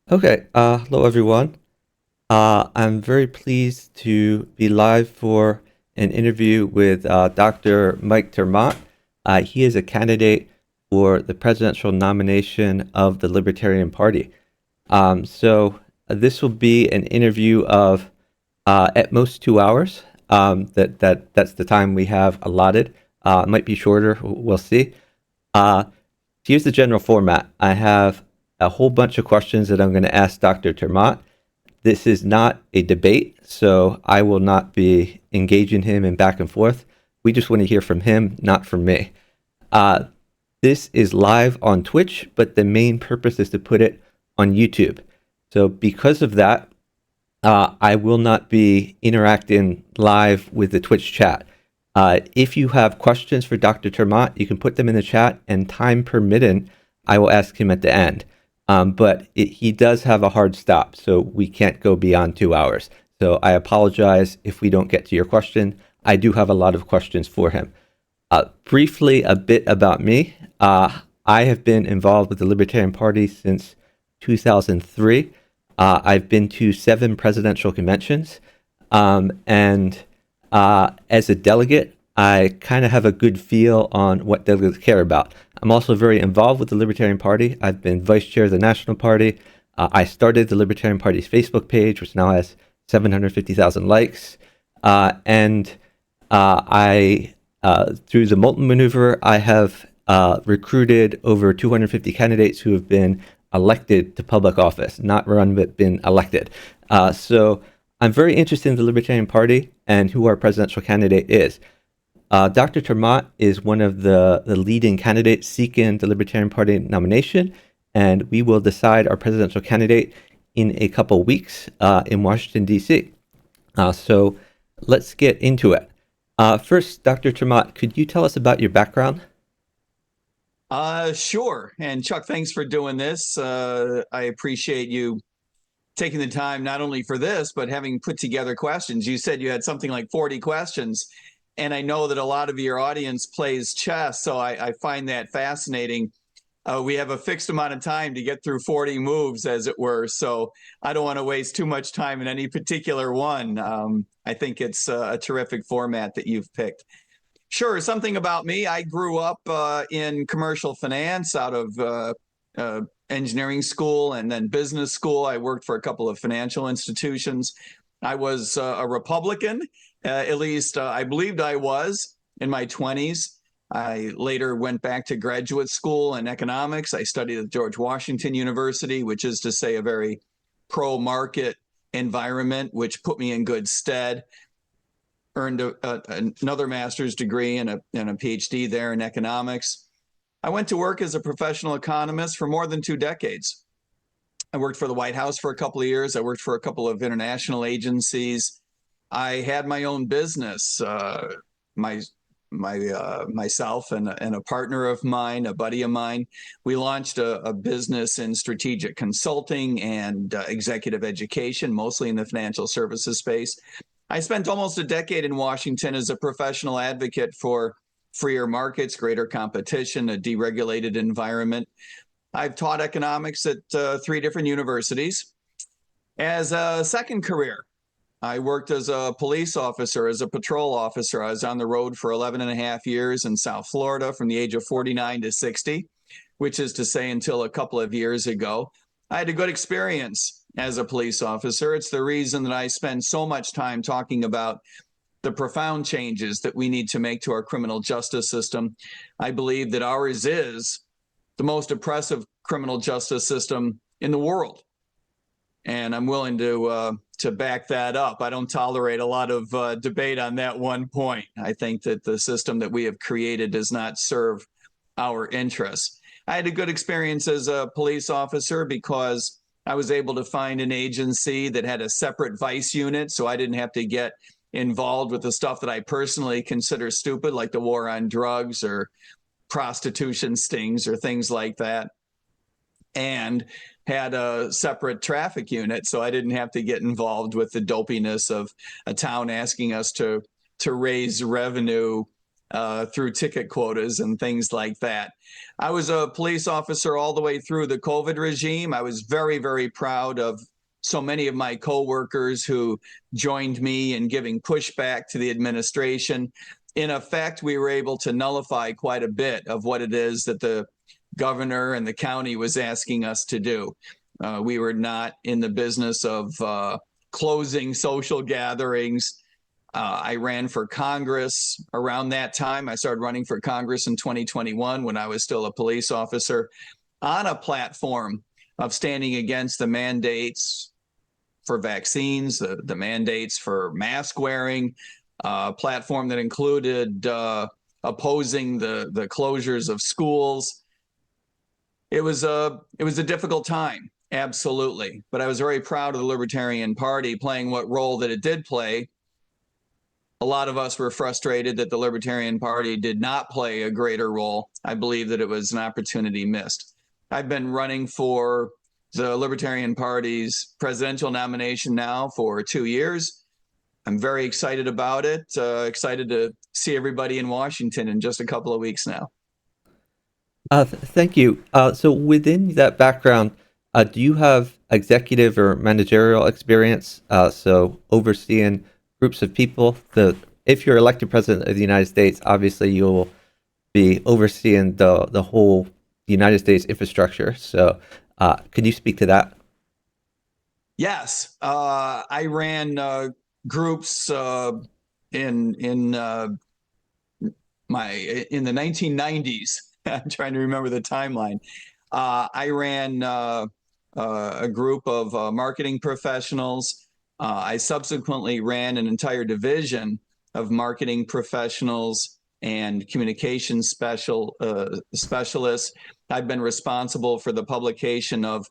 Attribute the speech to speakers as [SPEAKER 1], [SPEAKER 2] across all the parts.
[SPEAKER 1] Okay, hello everyone. I'm very pleased to be live for an interview with Dr. Mike Termont. He is a candidate for the presidential nomination of the Libertarian Party. This will be an interview of at most 2 hours. That's the time we have allotted. It might be shorter. We'll see. Uh, Here's the general format. I have a whole bunch of questions that I'm going to ask Dr. Termont. This is not a debate, so I will not be engaging him in back and forth. We just want to hear from him, not from me. Uh, this is live on Twitch, but the main purpose is to put it on YouTube. So because of that, I will not be interacting live with the Twitch chat. If you have questions for Dr. Termont, you can put them in the chat, and time permitting, I will ask him at the end. He does have a hard stop, so we can't go beyond 2 hours. So I apologize if we don't get to your question. I do have a lot of questions for him. Briefly, a bit about me. I have been involved with the Libertarian Party since 2003. I've been to 7 presidential conventions. And As a delegate, I kind of have a good feel on what delegates care about. I'm also very involved with the Libertarian Party. I've been vice chair of the National Party. I started the Libertarian Party's Facebook page, which now has 750,000 likes. Through the Molten Maneuver, I have recruited over 250 candidates who have been elected to public office, not run, but been elected. So I'm very interested in the Libertarian Party and who our presidential candidate is. Dr. Termont is one of the leading candidates seeking the Libertarian Party nomination, and we will decide our presidential candidate in a couple weeks in Washington, D.C. So let's get into it. First, Dr. Termont, could you tell us about your background?
[SPEAKER 2] Sure. And Chuck, thanks for doing this. I appreciate you taking the time not only for this, but having put together questions. You said you had something like 40 questions, and I know that a lot of your audience plays chess, so I find that fascinating. We have a fixed amount of time to get through 40 moves, as it were, so I don't want to waste too much time in any particular one. I think it's a terrific format that you've picked. Sure, something about me. I grew up in commercial finance out of engineering school and then business school. I worked for a couple of financial institutions. I was a Republican, at least I believed I was in my 20s. I later went back to graduate school in economics. I studied at George Washington University, which is to say a very pro-market environment, which put me in good stead. Earned another master's degree and a PhD there in economics. I went to work as a professional economist for more than 2 decades. I worked for the White House for a couple of years. I worked for a couple of international agencies. I had my own business. Myself and a partner of mine, a buddy of mine, we launched a business in strategic consulting and executive education, mostly in the financial services space. I spent almost a decade in Washington as a professional advocate for freer markets, greater competition, a deregulated environment. I've taught economics at 3 different universities. As a second career, I worked as a police officer, as a patrol officer. I was on the road for 11 and a half years in South Florida from the age of 49 to 60, which is to say until a couple of years ago. I had a good experience as a police officer. It's the reason that I spend so much time talking about the profound changes that we need to make to our criminal justice system. I believe that ours is the most oppressive criminal justice system in the world. And I'm willing to back that up. I don't tolerate a lot of debate on that one point. I think that the system that we have created does not serve our interests. I had a good experience as a police officer because I was able to find an agency that had a separate vice unit, so I didn't have to get involved with the stuff that I personally consider stupid, like the war on drugs or prostitution stings or things like that, and had a separate traffic unit, so I didn't have to get involved with the dopiness of a town asking us to raise revenue through ticket quotas and things like that. I was a police officer all the way through the COVID regime. I was very, very proud of so many of my coworkers who joined me in giving pushback to the administration. In effect, we were able to nullify quite a bit of what it is that the governor and the county was asking us to do. We were not in the business of closing social gatherings. I ran for Congress around that time. I started running for Congress in 2021 when I was still a police officer on a platform of standing against the mandates for vaccines, the mandates for mask wearing, a platform that included opposing the closures of schools. It was a difficult time, absolutely. But I was very proud of the Libertarian Party playing what role that it did play. A lot of us were frustrated that the Libertarian Party did not play a greater role. I believe that it was an opportunity missed. I've been running for the Libertarian Party's presidential nomination now for 2 years. I'm very excited about it, excited to see everybody in Washington in just a couple of weeks now.
[SPEAKER 1] Thank you. So within that background, do you have executive or managerial experience? So overseeing groups of people. If you're elected president of the United States, obviously you'll be overseeing the whole United States infrastructure. So could you speak to that?
[SPEAKER 2] Yes, I ran groups in the 1990s. I'm trying to remember the timeline. I ran a group of marketing professionals. I subsequently ran an entire division of marketing professionals and communication specialists. I've been responsible for the publication of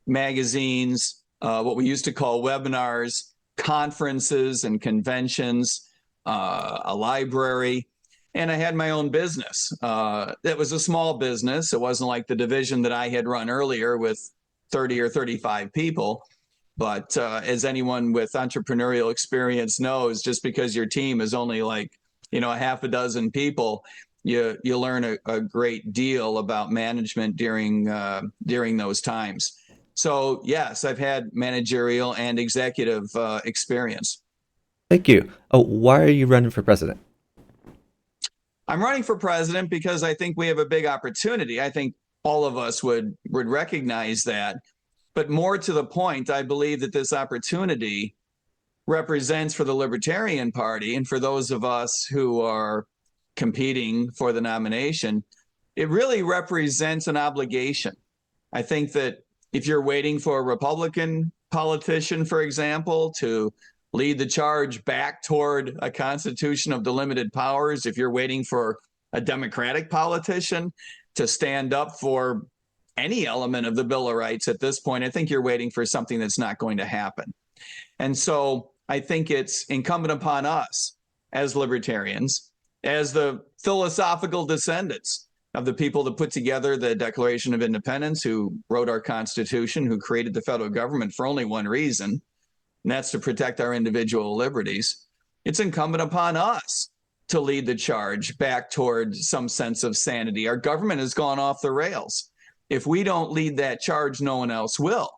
[SPEAKER 2] magazines, what we used to call webinars, conferences and conventions, a library, and I had my own business. It was a small business. It wasn't like the division that I had run earlier with 30 or 35 people. But as anyone with entrepreneurial experience knows, just because your team is only like, a half a dozen people, you learn a great deal about management during those times. So yes, I've had managerial and executive experience.
[SPEAKER 1] Thank you. Oh, why are you running for president?
[SPEAKER 2] I'm running for president because I think we have a big opportunity. I think all of us would recognize that. But more to the point, I believe that this opportunity represents for the Libertarian Party and for those of us who are competing for the nomination, it really represents an obligation. I think that if you're waiting for a Republican politician, for example, to lead the charge back toward a constitution of delimited powers, if you're waiting for a Democratic politician to stand up for any element of the Bill of Rights at this point, I think you're waiting for something that's not going to happen. And so I think it's incumbent upon us as libertarians, as the philosophical descendants of the people that put together the Declaration of Independence, who wrote our Constitution, who created the federal government for only one reason, and that's to protect our individual liberties. It's incumbent upon us to lead the charge back toward some sense of sanity. Our government has gone off the rails. If we don't lead that charge, no one else will.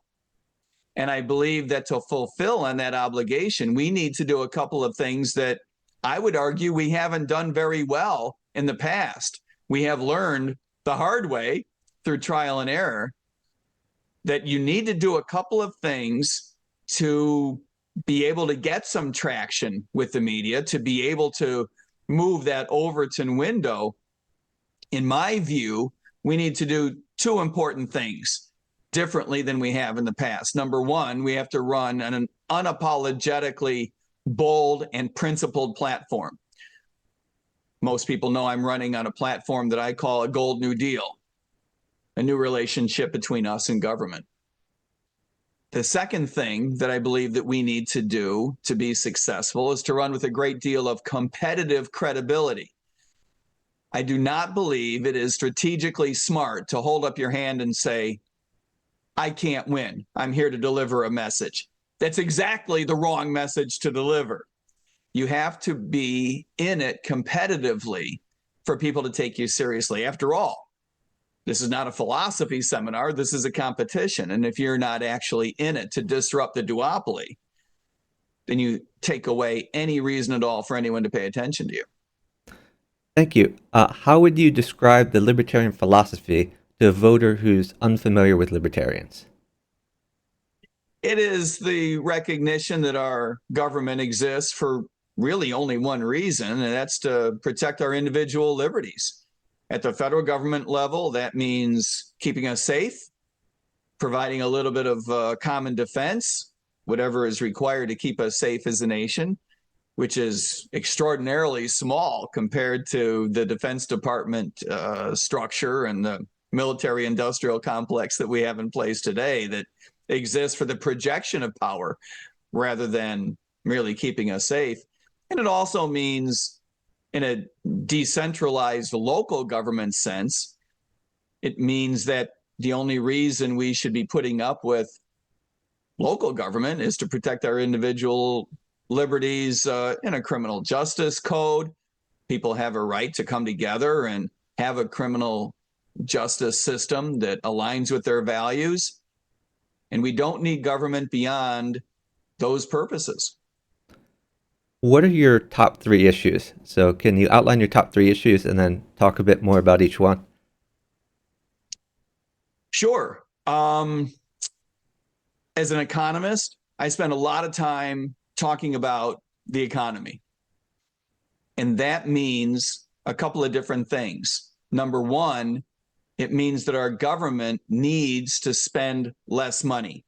[SPEAKER 2] And I believe that to fulfill on that obligation, we need to do a couple of things that I would argue we haven't done very well in the past. We have learned the hard way through trial and error that you need to do a couple of things to be able to get some traction with the media, to be able to move that Overton window. In my view, we need to do two important things differently than we have in the past. Number one, we have to run an unapologetically bold and principled platform. Most people know I'm running on a platform that I call a Gold New Deal, a new relationship between us and government. The second thing that I believe that we need to do to be successful is to run with a great deal of competitive credibility. I do not believe it is strategically smart to hold up your hand and say, I can't win. I'm here to deliver a message. That's exactly the wrong message to deliver. You have to be in it competitively for people to take you seriously. After all, this is not a philosophy seminar. This is a competition. And if you're not actually in it to disrupt the duopoly, then you take away any reason at all for anyone to pay attention to you.
[SPEAKER 1] Thank you. How would you describe the libertarian philosophy to a voter who's unfamiliar with libertarians?
[SPEAKER 2] It is the recognition that our government exists for really only one reason, and that's to protect our individual liberties. At the federal government level, that means keeping us safe, providing a little bit of common defense, whatever is required to keep us safe as a nation, which is extraordinarily small compared to the Defense Department structure and the military industrial complex that we have in place today that exists for the projection of power rather than merely keeping us safe. And it also means, in a decentralized local government sense, it means that the only reason we should be putting up with local government is to protect our individual liberties in a criminal justice code. People have a right to come together and have a criminal justice system that aligns with their values. And we don't need government beyond those purposes.
[SPEAKER 1] What are your top 3 issues? So can you outline your top 3 issues and then talk a bit more about each one?
[SPEAKER 2] Sure. As an economist, I spend a lot of time talking about the economy. And that means a couple of different things. Number one, it means that our government needs to spend less money.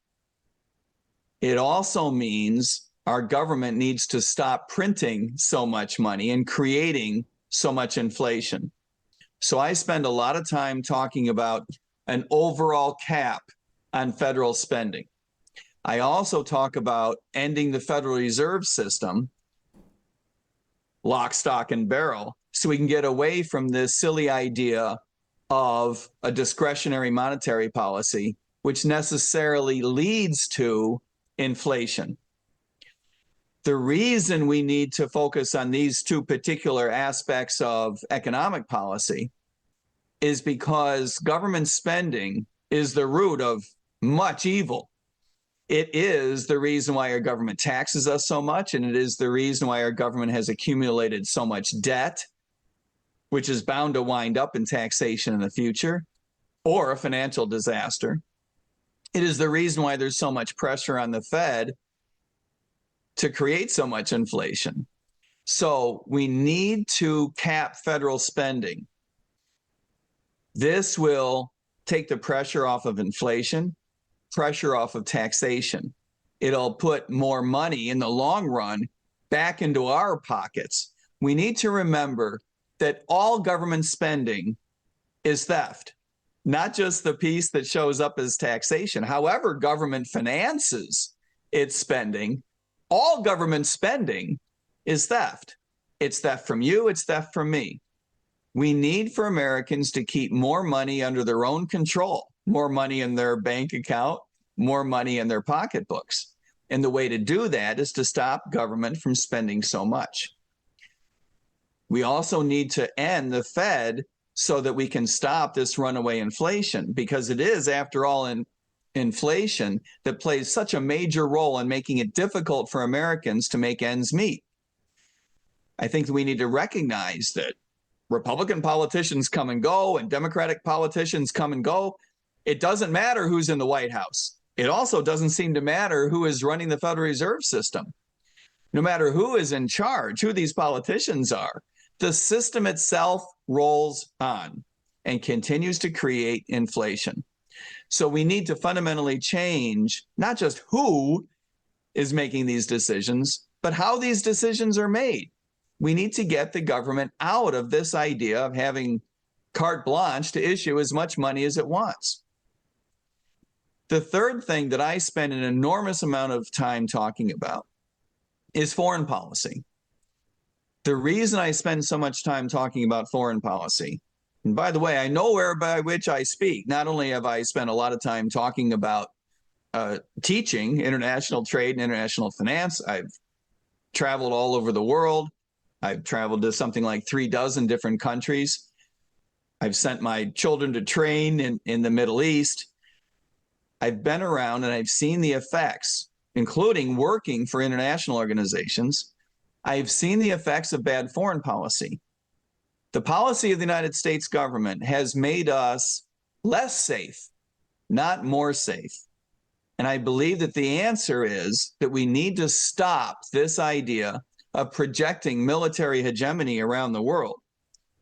[SPEAKER 2] It also means our government needs to stop printing so much money and creating so much inflation. So I spend a lot of time talking about an overall cap on federal spending. I also talk about ending the Federal Reserve System, lock, stock, and barrel, so we can get away from this silly idea of a discretionary monetary policy, which necessarily leads to inflation. The reason we need to focus on these two particular aspects of economic policy is because government spending is the root of much evil. It is the reason why our government taxes us so much, and it is the reason why our government has accumulated so much debt, which is bound to wind up in taxation in the future or a financial disaster. It is the reason why there's so much pressure on the Fed to create so much inflation. So we need to cap federal spending. This will take the pressure off of inflation, pressure off of taxation. It'll put more money in the long run back into our pockets. We need to remember that all government spending is theft, not just the piece that shows up as taxation. However, government finances its spending, all government spending is theft. It's theft from you, it's theft from me. We need for Americans to keep more money under their own control, more money in their bank account, more money in their pocketbooks. And the way to do that is to stop government from spending so much. We also need to end the Fed so that we can stop this runaway inflation, because it is, after all, inflation that plays such a major role in making it difficult for Americans to make ends meet. I think that we need to recognize that Republican politicians come and go and Democratic politicians come and go. It doesn't matter who's in the White House. It also doesn't seem to matter who is running the Federal Reserve System. No matter who is in charge, who these politicians are, the system itself rolls on and continues to create inflation. So we need to fundamentally change not just who is making these decisions, but how these decisions are made. We need to get the government out of this idea of having carte blanche to issue as much money as it wants. The third thing that I spend an enormous amount of time talking about is foreign policy. The reason I spend so much time talking about foreign policy, and by the way, I know where by which I speak. Not only have I spent a lot of time talking about teaching international trade and international finance, I've traveled all over the world. I've traveled to something like 36 different countries. I've sent my children to train in the Middle East. I've been around and I've seen the effects, including working for international organizations. I've seen the effects of bad foreign policy. The policy of the United States government has made us less safe, not more safe. And I believe that the answer is that we need to stop this idea of projecting military hegemony around the world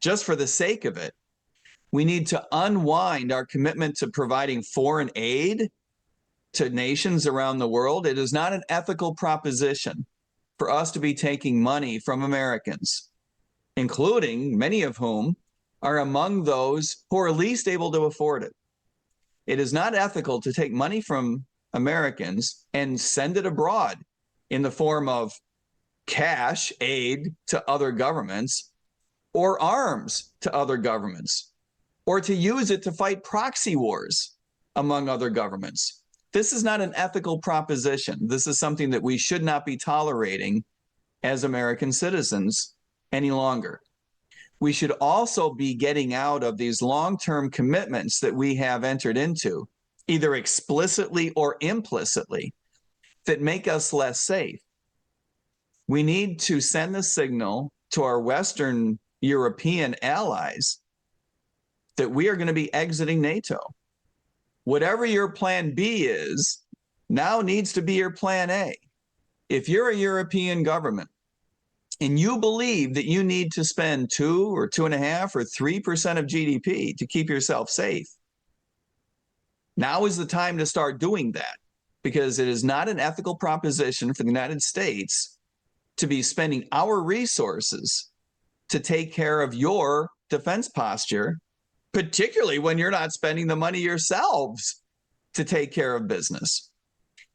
[SPEAKER 2] just for the sake of it. We need to unwind our commitment to providing foreign aid to nations around the world. It is not an ethical proposition for us to be taking money from Americans, including many of whom are among those who are least able to afford it. It is not ethical to take money from Americans and send it abroad in the form of cash aid to other governments or arms to other governments, or to use it to fight proxy wars among other governments. This is not an ethical proposition. This is something that we should not be tolerating as American citizens any longer. We should also be getting out of these long-term commitments that we have entered into, either explicitly or implicitly, that make us less safe. We need to send the signal to our Western European allies that we are going to be exiting NATO. Whatever your plan B is, now needs to be your plan A. If you're a European government and you believe that you need to spend 2 or 2.5 or 3% of GDP to keep yourself safe, now is the time to start doing that, because it is not an ethical proposition for the United States to be spending our resources to take care of your defense posture, particularly when you're not spending the money yourselves to take care of business.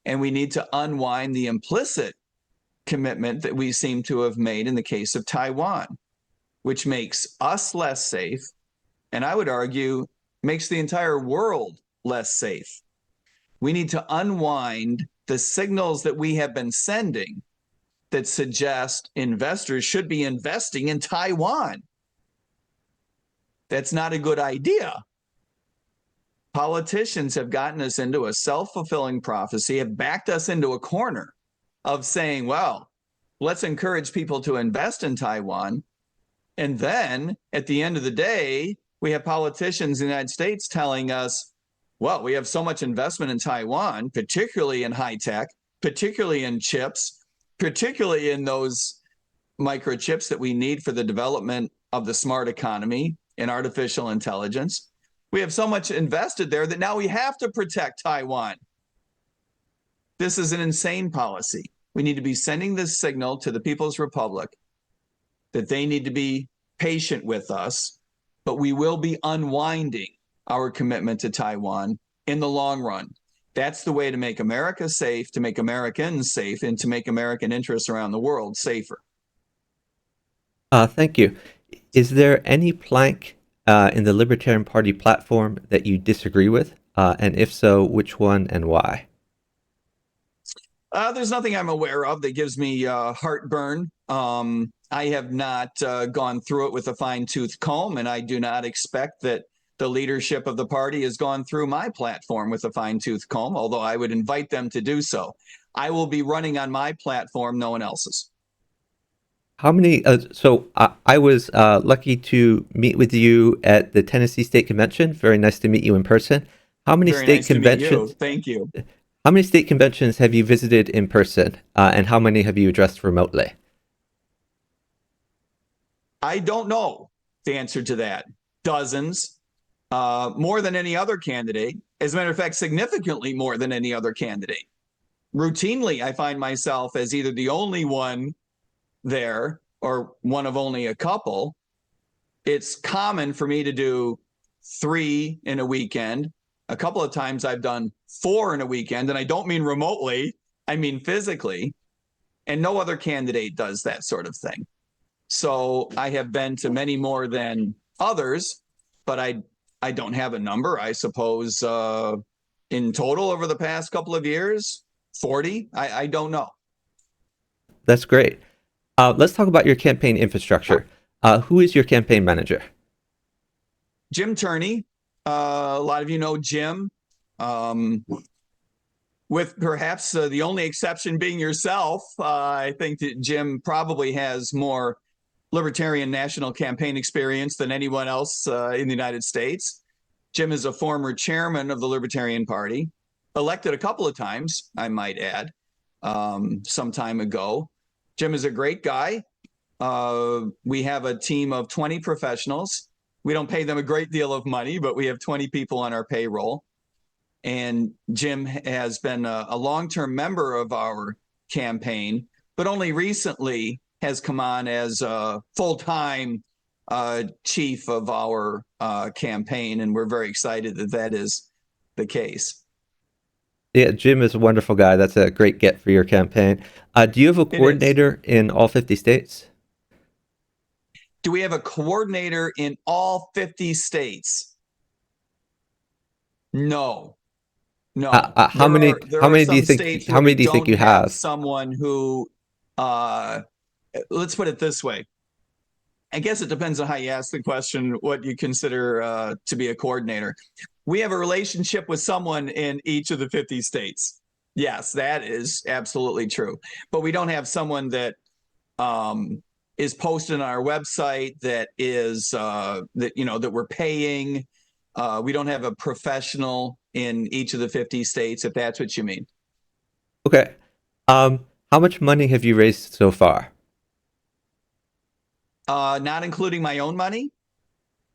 [SPEAKER 2] And we need to unwind the implicit commitment that we seem to have made in the case of Taiwan, which makes us less safe, and I would argue makes the entire world less safe. We need to unwind the signals that we have been sending that suggest investors should be investing in Taiwan. That's not a good idea. Politicians have gotten us into a self-fulfilling prophecy, have backed us into a corner of saying, well, let's encourage people to invest in Taiwan. And then at the end of the day, we have politicians in the United States telling us, well, we have so much investment in Taiwan, particularly in high tech, particularly in chips, particularly in those microchips that we need for the development of the smart economy and artificial intelligence. We have so much invested there that now we have to protect Taiwan. This is an insane policy. We need to be sending this signal to the People's Republic that they need to be patient with us, but we will be unwinding our commitment to Taiwan in the long run. That's the way to make America safe, to make Americans safe, and to make American interests around the world safer.
[SPEAKER 1] Thank you. Is there any plank in the Libertarian Party platform that you disagree with? And if so, which one and why?
[SPEAKER 2] There's nothing I'm aware of that gives me heartburn. I have not gone through it with a fine-tooth comb, and I do not expect that the leadership of the party has gone through my platform with a fine-tooth comb, although I would invite them to do so. I will be running on my platform, no one else's.
[SPEAKER 1] How many? I was lucky to meet with you at the Tennessee State Convention. Very nice to meet you in person. How many
[SPEAKER 2] Very
[SPEAKER 1] state
[SPEAKER 2] nice to meet
[SPEAKER 1] conventions?
[SPEAKER 2] you. Thank you.
[SPEAKER 1] How many state conventions have you visited in person, and how many have you addressed remotely?
[SPEAKER 2] I don't know the answer to that. Dozens. More than any other candidate. As a matter of fact, significantly more than any other candidate. Routinely, I find myself as either the only one there or one of only a couple. It's common for me to do 3 in a weekend. A couple of times I've done 4 in a weekend, and I don't mean remotely, I mean physically. And no other candidate does that sort of thing. So I have been to many more than others, but I don't have a number. I suppose in total over the past couple of years, 40. I don't know.
[SPEAKER 1] That's great. Let's talk about your campaign infrastructure. Who is your campaign manager?
[SPEAKER 2] Jim Turney. A lot of you know Jim, with perhaps the only exception being yourself. I think that Jim probably has more Libertarian national campaign experience than anyone else in the United States. Jim is a former chairman of the Libertarian Party, elected a couple of times, I might add, some time ago. Jim is a great guy. We have a team of 20 professionals. We don't pay them a great deal of money, but we have 20 people on our payroll. And Jim has been a long-term member of our campaign, but only recently has come on as a full-time chief of our campaign, and we're very excited that that is the case.
[SPEAKER 1] Yeah, Jim is a wonderful guy. That's a great get for your campaign. Do you have a
[SPEAKER 2] It is.
[SPEAKER 1] coordinator in all 50 states?
[SPEAKER 2] Do we have a coordinator in all 50 states? No. No.
[SPEAKER 1] How many?
[SPEAKER 2] There
[SPEAKER 1] How
[SPEAKER 2] are
[SPEAKER 1] many do you
[SPEAKER 2] some
[SPEAKER 1] think?
[SPEAKER 2] states
[SPEAKER 1] How
[SPEAKER 2] where
[SPEAKER 1] many
[SPEAKER 2] we
[SPEAKER 1] do you think
[SPEAKER 2] don't
[SPEAKER 1] you
[SPEAKER 2] have
[SPEAKER 1] have?
[SPEAKER 2] someone who uh let's put it this way. I guess it depends on how you ask the question, what you consider to be a coordinator. We have a relationship with someone in each of the 50 states. Yes, that is absolutely true. But we don't have someone that is posted on our website that is that we're paying. We don't have a professional in each of the 50 states, if that's what you mean.
[SPEAKER 1] Okay. How much money have you raised so far?
[SPEAKER 2] Not including my own money,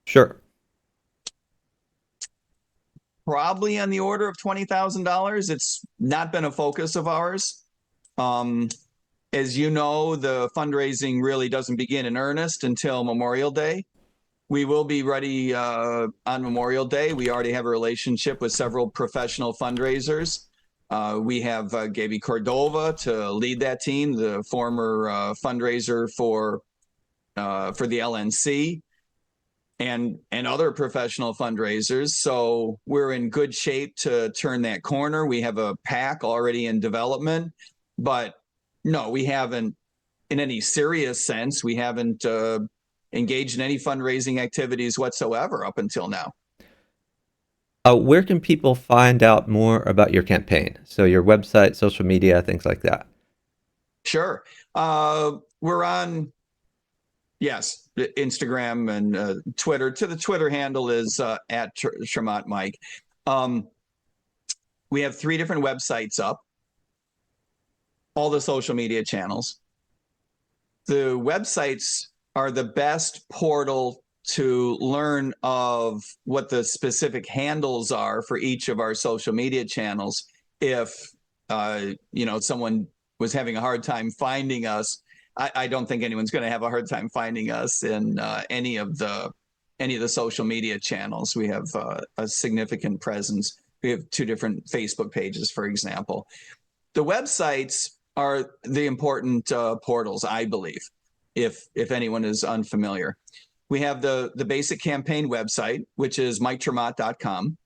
[SPEAKER 1] Sure.
[SPEAKER 2] probably on the order of $20,000. It's not been a focus of ours. Um, as you know, the fundraising really doesn't begin in earnest until Memorial Day. We will be ready on Memorial Day. We already have a relationship with several professional fundraisers. We have Gaby Cordova to lead that team, the former fundraiser for the LNC, and other professional fundraisers. So we're in good shape to turn that corner. We have a PAC already in development, but no, we haven't, in any serious sense, we haven't engaged in any fundraising activities whatsoever up until now.
[SPEAKER 1] Where can people find out more about your campaign? So your website, social media, things like that.
[SPEAKER 2] Sure. We're on, yes, Instagram and Twitter. To the Twitter handle is at Tremont Mike. We have 3 different websites up, all the social media channels. The websites are the best portal to learn of what the specific handles are for each of our social media channels. If someone was having a hard time finding us, I don't think anyone's going to have a hard time finding us in any of the social media channels. We have a significant presence. We have 2 different Facebook pages, for example. The websites are the important portals, I believe, if anyone is unfamiliar. We have the basic campaign website, which is MikeTremont.com.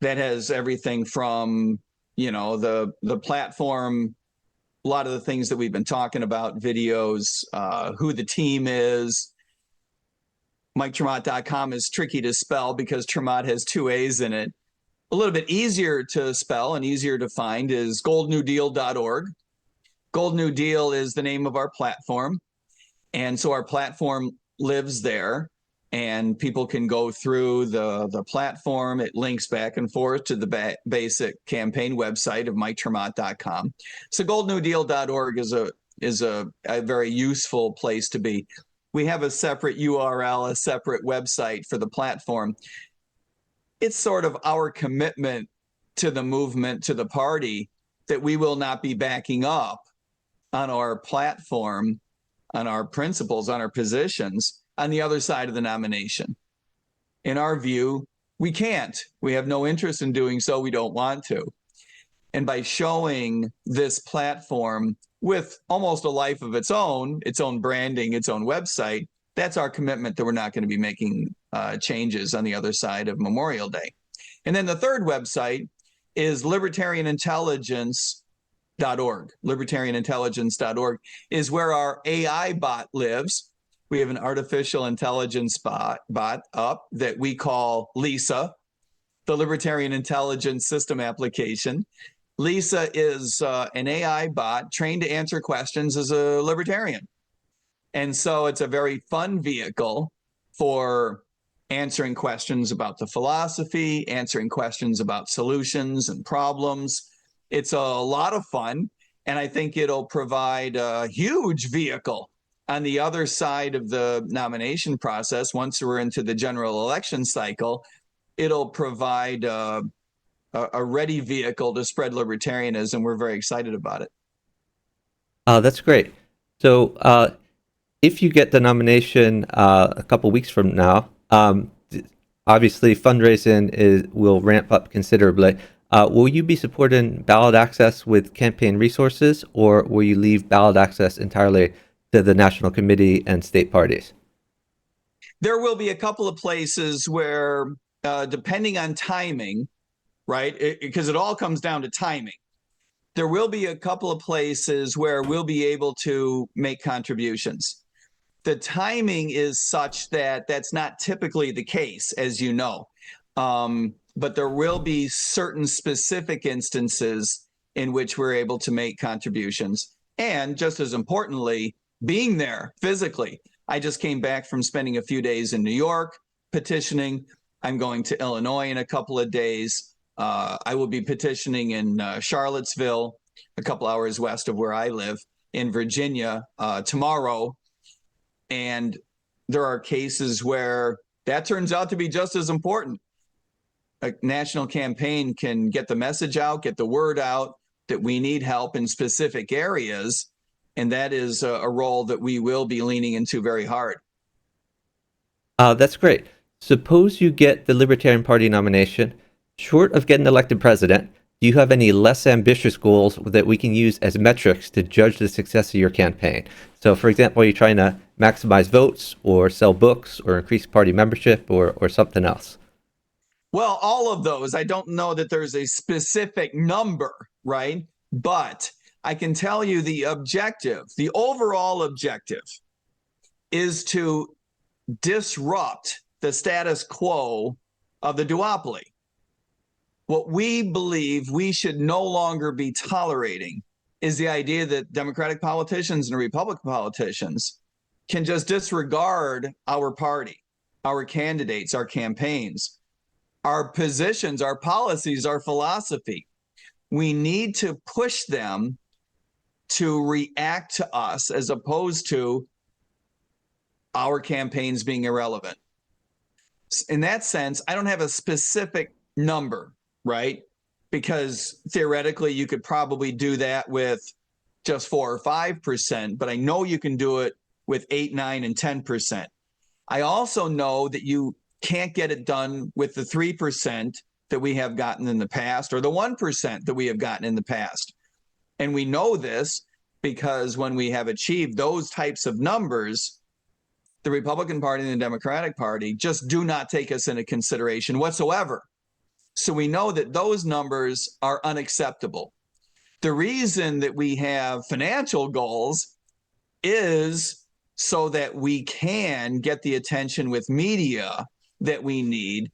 [SPEAKER 2] That has everything from, the platform, a lot of the things that we've been talking about, videos, who the team is. MikeTremont.com is tricky to spell because Tremont has 2 A's in it. A little bit easier to spell and easier to find is goldnewdeal.org. Gold New Deal is the name of our platform. And so our platform lives there, and people can go through the platform. It links back and forth to the basic campaign website of MikeTremont.com. So goldnewdeal.org is a very useful place to be. We have a separate URL, a separate website for the platform. It's sort of our commitment to the movement, to the party, that we will not be backing up on our platform, on our principles, on our positions on the other side of the nomination. In our view, we can't. We have no interest in doing so. We don't want to. And by showing this platform with almost a life of its own branding, its own website, that's our commitment that we're not going to be making changes on the other side of Memorial Day. And then the third website is Libertarian Intelligence libertarianintelligence.org, is where our AI bot lives. We have an artificial intelligence bot up that we call Lisa, the Libertarian Intelligence System application. Lisa is an AI bot trained to answer questions as a libertarian. And so it's a very fun vehicle for answering questions about the philosophy, answering questions about solutions and problems. It's a lot of fun. And I think it'll provide a huge vehicle on the other side of the nomination process. Once we're into the general election cycle, it'll provide a ready vehicle to spread libertarianism. We're very excited about it.
[SPEAKER 1] That's great. So, if you get the nomination a couple weeks from now, obviously fundraising will ramp up considerably. Will you be supporting ballot access with campaign resources, or will you leave ballot access entirely to the national committee and state parties?
[SPEAKER 2] There will be a couple of places where, depending on timing, right, because it all comes down to timing, there will be a couple of places where we'll be able to make contributions. The timing is such that that's not typically the case, as you know. But there will be certain specific instances in which we're able to make contributions. And just as importantly, being there physically. I just came back from spending a few days in New York petitioning. I'm going to Illinois in a couple of days. I will be petitioning in Charlottesville, a couple hours west of where I live, in Virginia tomorrow. And there are cases where that turns out to be just as important. A national campaign can get the message out, get the word out that we need help in specific areas. And that is a role that we will be leaning into very hard.
[SPEAKER 1] That's great. Suppose you get the Libertarian Party nomination. Short of getting elected president, do you have any less ambitious goals that we can use as metrics to judge the success of your campaign? So, for example, are you trying to maximize votes or sell books or increase party membership or something else?
[SPEAKER 2] Well, all of those. I don't know that there's a specific number, right? But I can tell you the objective, the overall objective is to disrupt the status quo of the duopoly. What we believe we should no longer be tolerating is the idea that Democratic politicians and Republican politicians can just disregard our party, our candidates, our campaigns, our positions, our policies, our philosophy. We need to push them to react to us as opposed to our campaigns being irrelevant. In that sense, I don't have a specific number, right? Because theoretically, you could probably do that with just 4 or 5%, but I know you can do it with 8, 9, and 10%. I also know that you can't get it done with the 3% that we have gotten in the past or the 1% that we have gotten in the past. And we know this because when we have achieved those types of numbers, the Republican Party and the Democratic Party just do not take us into consideration whatsoever. So we know that those numbers are unacceptable. The reason that we have financial goals is so that we can get the attention with media that we need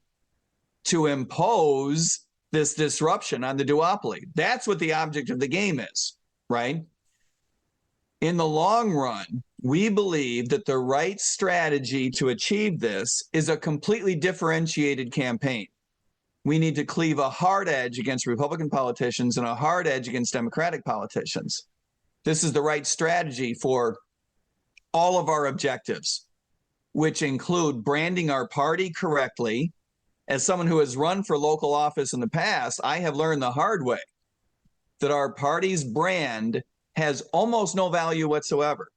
[SPEAKER 2] to impose this disruption on the duopoly. That's what the object of the game is, right? In the long run, we believe that the right strategy to achieve this is a completely differentiated campaign. We need to cleave a hard edge against Republican politicians and a hard edge against Democratic politicians. This is the right strategy for all of our objectives, which include branding our party correctly. As someone who has run for local office in the past, I have learned the hard way that our party's brand has almost no value whatsoever.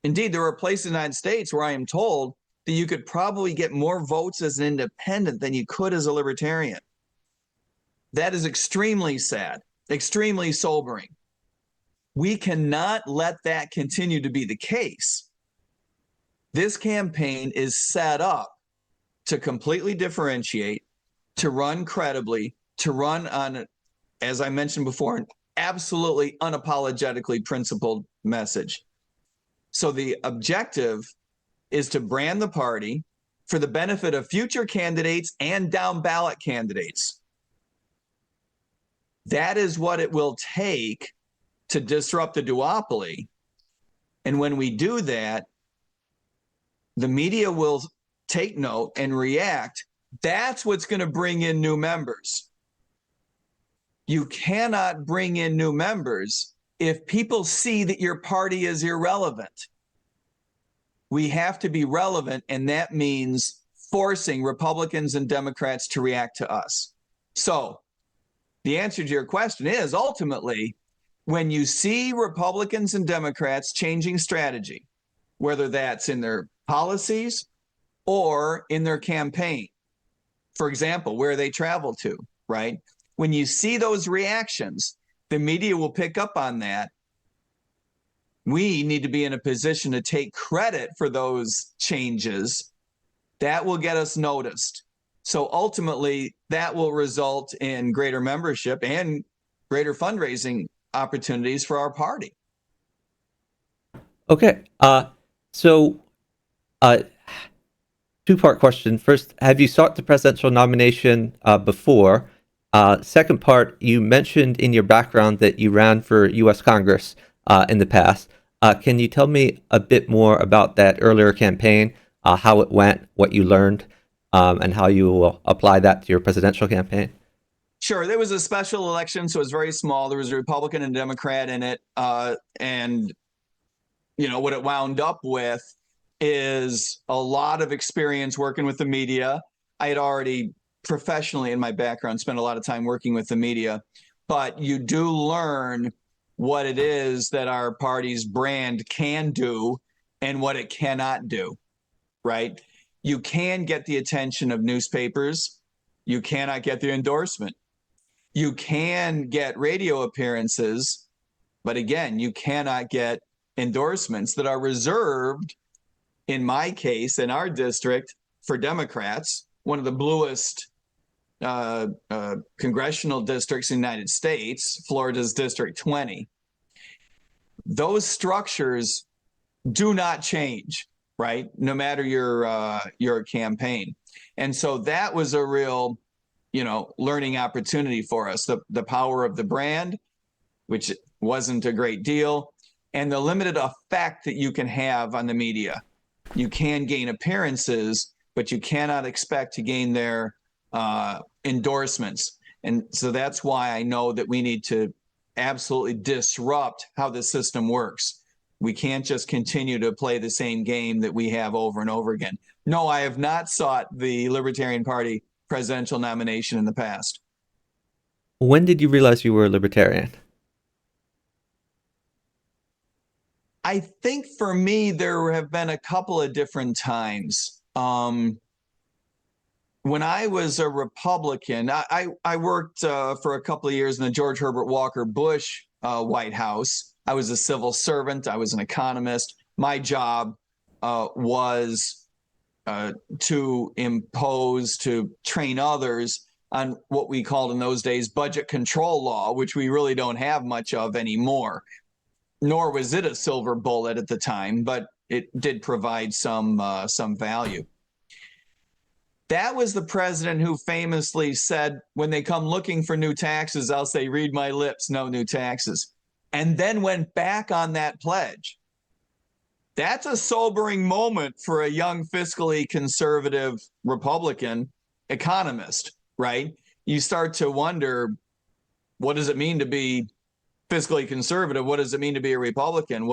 [SPEAKER 2] Indeed, there are places in the United States where I am told that you could probably get more votes as an independent than you could as a libertarian. That is extremely sad, extremely sobering. We cannot let that continue to be the case. This campaign is set up to completely differentiate, to run credibly, to run on, as I mentioned before, absolutely unapologetically principled message. So the objective is to brand the party for the benefit of future candidates and down ballot candidates. That is what it will take to disrupt the duopoly. And when we do that, the media will take note and react. That's what's going to bring in new members. You cannot bring in new members if people see that your party is irrelevant. We have to be relevant, and that means forcing Republicans and Democrats to react to us. So the answer to your question is, ultimately, when you see Republicans and Democrats changing strategy, whether that's in their policies or in their campaign, for example, where they travel to, right? When you see those reactions, the media will pick up on that. We need to be in a position to take credit for those changes. That will get us noticed. So ultimately, that will result in greater membership and greater fundraising opportunities for our party.
[SPEAKER 1] Okay. So, uh, two-part question. First, have you sought the presidential nomination before? Second part, you mentioned in your background that you ran for U.S. Congress in the past. Can you tell me a bit more about that earlier campaign, how it went, what you learned, and how you will apply that to your presidential campaign?
[SPEAKER 2] Sure, there was a special election, so it was very small. There was a Republican and Democrat in it, and what it wound up with is a lot of experience working with the media. I had already professionally in my background spent a lot of time working with the media, but you do learn what it is that our party's brand can do and what it cannot do, right? You can get the attention of newspapers. You cannot get the endorsement. You can get radio appearances, but again, you cannot get endorsements that are reserved, in my case, in our district, for Democrats, one of the bluest congressional districts in the United States, Florida's District 20. Those structures do not change, right? No matter your campaign. And so that was a real, learning opportunity for us. The power of the brand, which wasn't a great deal, and the limited effect that you can have on the media. You can gain appearances, but you cannot expect to gain their endorsements. And so that's why I know that we need to absolutely disrupt how the system works. We can't just continue to play the same game that we have over and over again. No, I have not sought the Libertarian Party presidential nomination in the past.
[SPEAKER 1] When did you realize you were a libertarian?
[SPEAKER 2] I think for me, there have been a couple of different times. When I was a Republican, I worked for a couple of years in the George Herbert Walker Bush White House. I was a civil servant. I was an economist. My job was to train others on what we called in those days budget control law, which we really don't have much of anymore. Nor was it a silver bullet at the time, but it did provide some value. That was the president who famously said, when they come looking for new taxes, I'll say, read my lips, no new taxes. And then went back on that pledge. That's a sobering moment for a young, fiscally conservative Republican economist, right? You start to wonder, what does it mean to be fiscally conservative? What does it mean to be a Republican?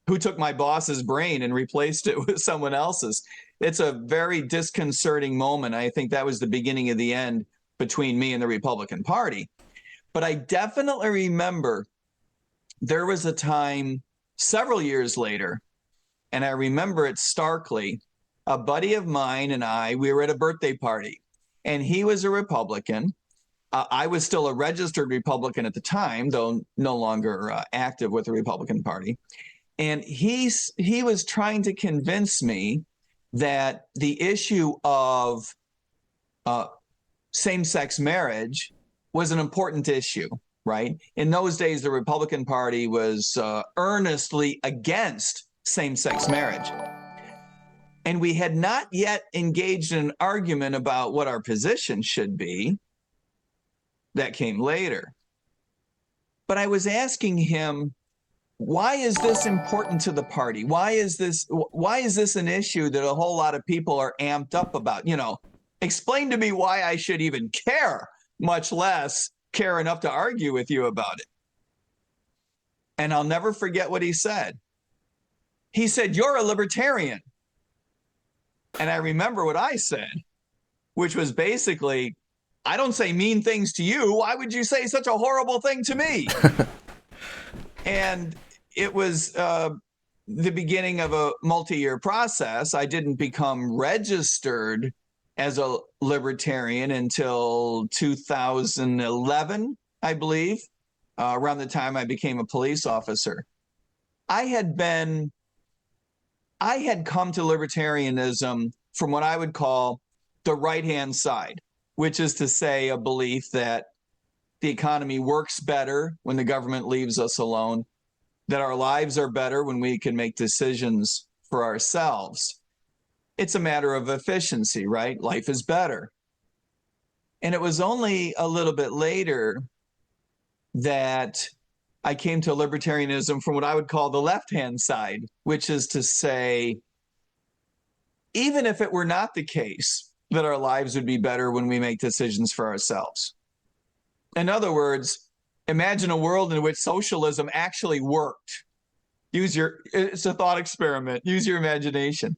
[SPEAKER 2] Who took my boss's brain and replaced it with someone else's? It's a very disconcerting moment. I think that was the beginning of the end between me and the Republican Party. But I definitely remember there was a time several years later, and I remember it starkly. A buddy of mine and we were at a birthday party, and he was a Republican. I was still a registered Republican at the time, though no longer active with the Republican Party. And he was trying to convince me that the issue of same-sex marriage was an important issue, right? In those days, the Republican Party was earnestly against same-sex marriage. And we had not yet engaged in an argument about what our position should be. That came later. But I was asking him, why is this important to the party? Why is this an issue that a whole lot of people are amped up about? You know, explain to me why I should even care, much less care enough to argue with you about it. And I'll never forget what he said. He said, "You're a libertarian." And I remember what I said, which was basically, "I don't say mean things to you. Why would you say such a horrible thing to me?" And it was the beginning of a multi-year process. I didn't become registered as a libertarian until 2011, I believe, around the time I became a police officer. I had come to libertarianism from what I would call the right-hand side, which is to say a belief that the economy works better when the government leaves us alone, that our lives are better when we can make decisions for ourselves. It's a matter of efficiency, right? Life is better. And it was only a little bit later that I came to libertarianism from what I would call the left-hand side, which is to say, even if it were not the case that our lives would be better when we make decisions for ourselves. In other words, imagine a world in which socialism actually worked. It's a thought experiment. Use your imagination.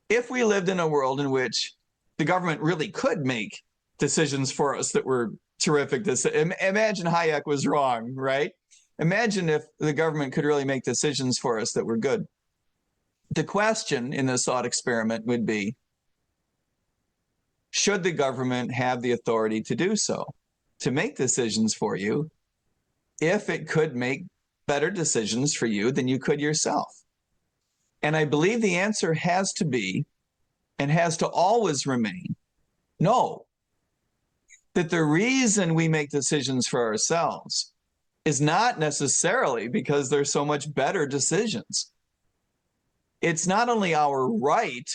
[SPEAKER 2] If we lived in a world in which the government really could make decisions for us that were terrific, imagine Hayek was wrong, right? Imagine if the government could really make decisions for us that were good. The question in this thought experiment would be, should the government have the authority to do so, to make decisions for you, if it could make better decisions for you than you could yourself? And I believe the answer has to be, and has to always remain, no. That the reason we make decisions for ourselves is not necessarily because they're so much better decisions. It's not only our right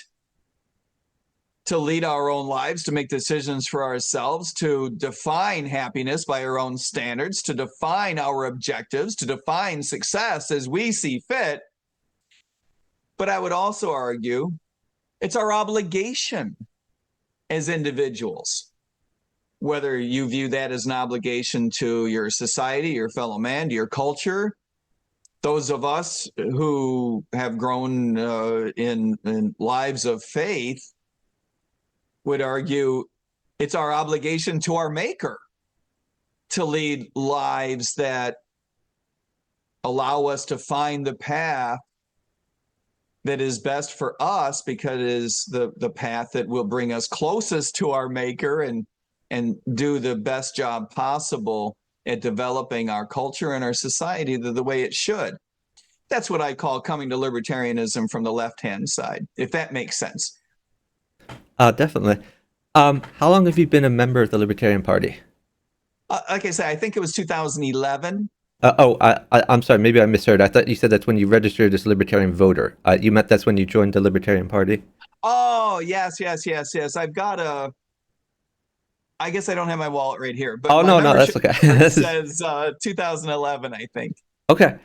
[SPEAKER 2] to lead our own lives, to make decisions for ourselves, to define happiness by our own standards, to define our objectives, to define success as we see fit. But I would also argue it's our obligation as individuals, whether you view that as an obligation to your society, your fellow man, to your culture. Those of us who have grown in lives of faith would argue it's our obligation to our Maker to lead lives that allow us to find the path that is best for us, because it is the path that will bring us closest to our Maker and do the best job possible at developing our culture and our society the way it should. That's what I call coming to libertarianism from the left-hand side, if that makes sense.
[SPEAKER 1] Definitely. How long have you been a member of the Libertarian Party?
[SPEAKER 2] Like I said, I think it was 2011.
[SPEAKER 1] I'm sorry. Maybe I misheard. I thought you said that's when you registered as a Libertarian voter. You meant that's when you joined the Libertarian Party?
[SPEAKER 2] Oh, yes. I guess I don't have my wallet right here, but
[SPEAKER 1] Oh,
[SPEAKER 2] my
[SPEAKER 1] no, that's
[SPEAKER 2] membership
[SPEAKER 1] okay.
[SPEAKER 2] says 2011, I think.
[SPEAKER 1] Okay.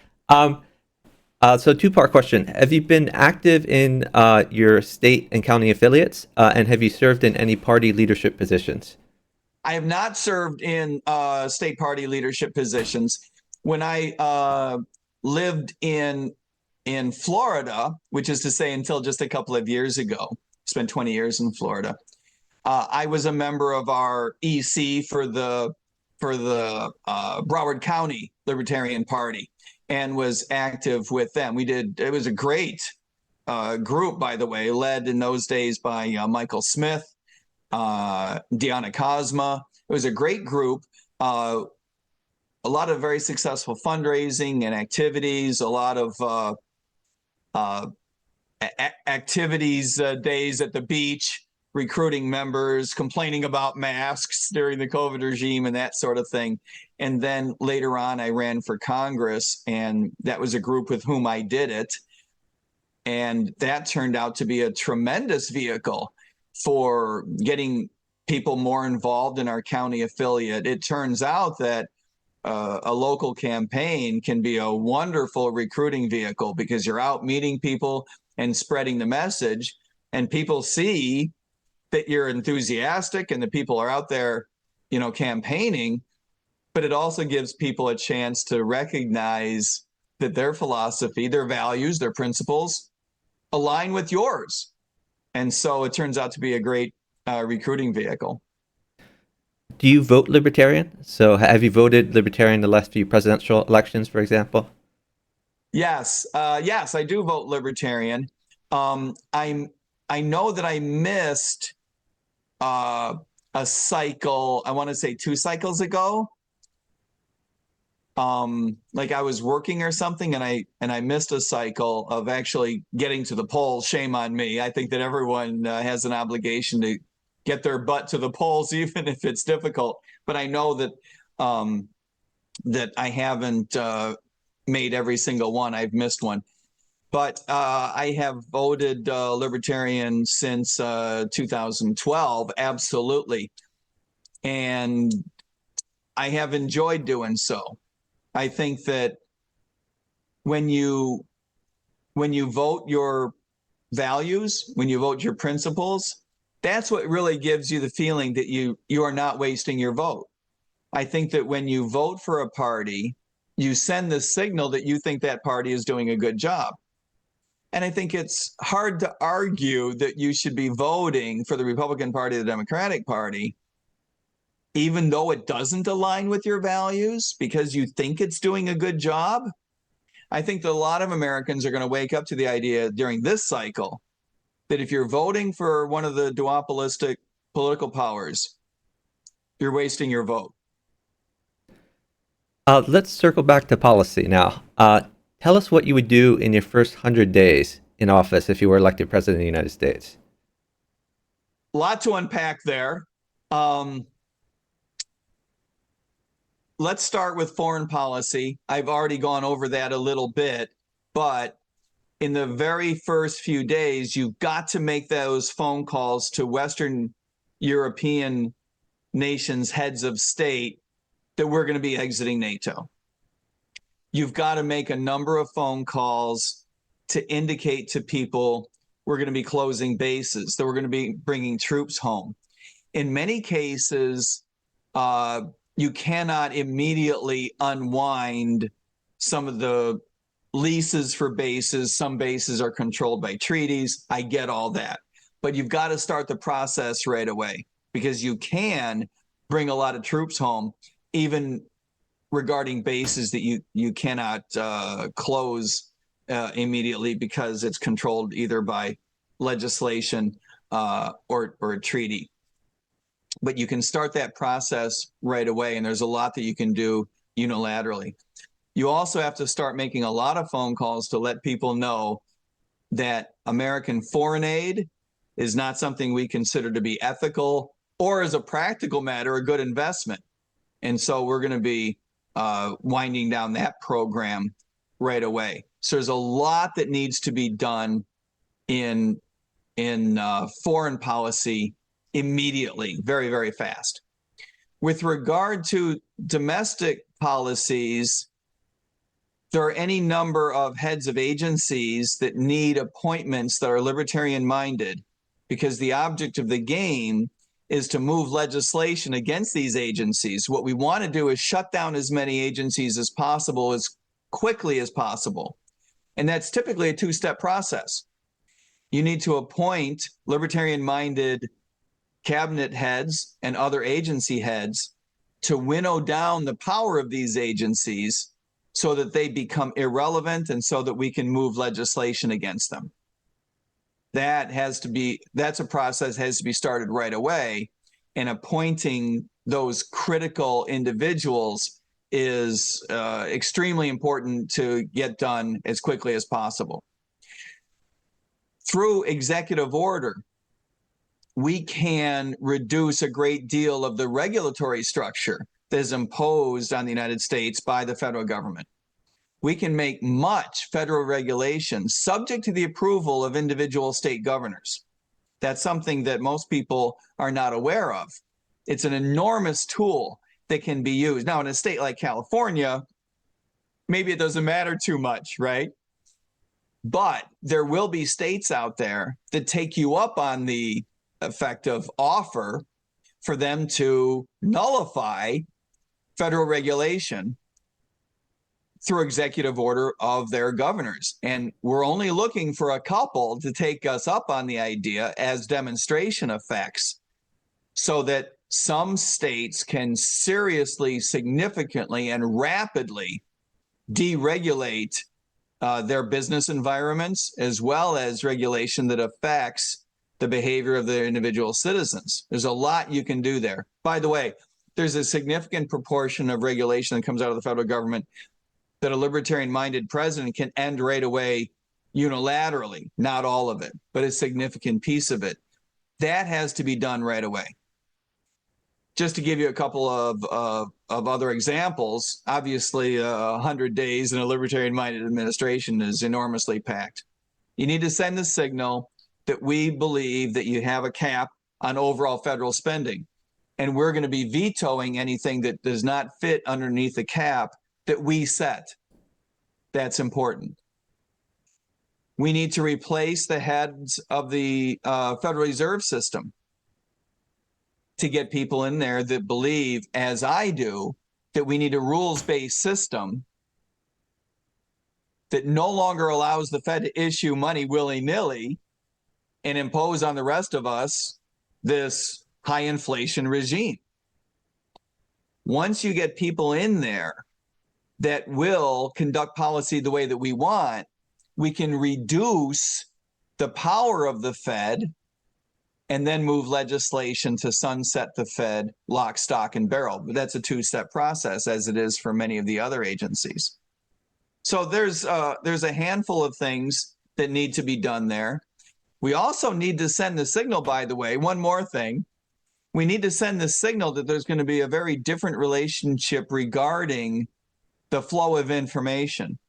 [SPEAKER 1] So two-part question. Have you been active in your state and county affiliates? And have you served in any party leadership positions?
[SPEAKER 2] I have not served in state party leadership positions. When I lived in Florida, which is to say until just a couple of years ago, spent 20 years in Florida, I was a member of our EC for the Broward County Libertarian Party and was active with them. It was a great group, by the way, led in those days by Michael Smith, Deanna Cosma. It was a great group. A lot of very successful fundraising and activities, a lot of activities, days at the beach, recruiting members, complaining about masks during the COVID regime and that sort of thing. And then later on, I ran for Congress, and that was a group with whom I did it. And that turned out to be a tremendous vehicle for getting people more involved in our county affiliate. It turns out that a local campaign can be a wonderful recruiting vehicle because you're out meeting people and spreading the message, and people see that you're enthusiastic and the people are out there, campaigning, but it also gives people a chance to recognize that their philosophy, their values, their principles align with yours. And so it turns out to be a great recruiting vehicle.
[SPEAKER 1] Do you vote Libertarian? So have you voted Libertarian the last few presidential elections, for example?
[SPEAKER 2] Yes, yes, I do vote Libertarian. I know that I missed a cycle. I want to say 2 cycles ago. Like I was working or something, and I missed a cycle of actually getting to the polls. Shame on me. I think that everyone has an obligation to get their butt to the polls, even if it's difficult. But I know that that I haven't made every single one. I've missed one. But I have voted Libertarian since 2012, absolutely. And I have enjoyed doing so. I think that when you vote your values, when you vote your principles, that's what really gives you the feeling that you are not wasting your vote. I think that when you vote for a party, you send the signal that you think that party is doing a good job. And I think it's hard to argue that you should be voting for the Republican Party or the Democratic Party, even though it doesn't align with your values, because you think it's doing a good job. I think that a lot of Americans are going to wake up to the idea during this cycle that if you're voting for one of the duopolistic political powers, you're wasting your vote.
[SPEAKER 1] Let's circle back to policy now. Tell us what you would do in your first 100 days in office if you were elected president of the United States.
[SPEAKER 2] A lot to unpack there. Let's start with foreign policy. I've already gone over that a little bit, but in the very first few days, you've got to make those phone calls to Western European nations, heads of state, that we're going to be exiting NATO. You've got to make a number of phone calls to indicate to people we're going to be closing bases, that we're going to be bringing troops home. In many cases, you cannot immediately unwind some of the leases for bases. Some bases are controlled by treaties. I get all that. But you've got to start the process right away, because you can bring a lot of troops home, even regarding bases that you cannot close immediately because it's controlled either by legislation or a treaty. But you can start that process right away, and there's a lot that you can do unilaterally. You also have to start making a lot of phone calls to let people know that American foreign aid is not something we consider to be ethical or, as a practical matter, a good investment. And so we're going to be winding down that program right away. So there's a lot that needs to be done in foreign policy immediately, very, very fast. With regard to domestic policies, there are any number of heads of agencies that need appointments that are libertarian minded, because the object of the game is to move legislation against these agencies. What we want to do is shut down as many agencies as possible, as quickly as possible. And that's typically a 2-step process. You need to appoint libertarian-minded cabinet heads and other agency heads to winnow down the power of these agencies so that they become irrelevant and so that we can move legislation against them. That's a process that has to be started right away, and appointing those critical individuals is extremely important to get done as quickly as possible. Through executive order, we can reduce a great deal of the regulatory structure that is imposed on the United States by the federal government. We can make much federal regulation subject to the approval of individual state governors. That's something that most people are not aware of. It's an enormous tool that can be used. Now, in a state like California, maybe it doesn't matter too much, right? But there will be states out there that take you up on the effective offer for them to nullify federal regulation through executive order of their governors. And we're only looking for a couple to take us up on the idea as demonstration effects so that some states can seriously, significantly, and rapidly deregulate their business environments, as well as regulation that affects the behavior of their individual citizens. There's a lot you can do there. By the way, there's a significant proportion of regulation that comes out of the federal government that a libertarian-minded president can end right away unilaterally. Not all of it, but a significant piece of it. That has to be done right away. Just to give you a couple of other examples, obviously 100 days in a libertarian-minded administration is enormously packed. You need to send the signal that we believe that you have a cap on overall federal spending, and we're going to be vetoing anything that does not fit underneath the cap that we set. That's important. We need to replace the heads of the Federal Reserve System to get people in there that believe, as I do, that we need a rules-based system that no longer allows the Fed to issue money willy-nilly and impose on the rest of us this high inflation regime. Once you get people in there that will conduct policy the way that we want, we can reduce the power of the Fed and then move legislation to sunset the Fed lock, stock, and barrel. But that's a two-step process, as it is for many of the other agencies. So there's a handful of things that need to be done there. We also need to send the signal, by the way, one more thing. We need to send the signal that there's going to be a very different relationship regarding the flow of information.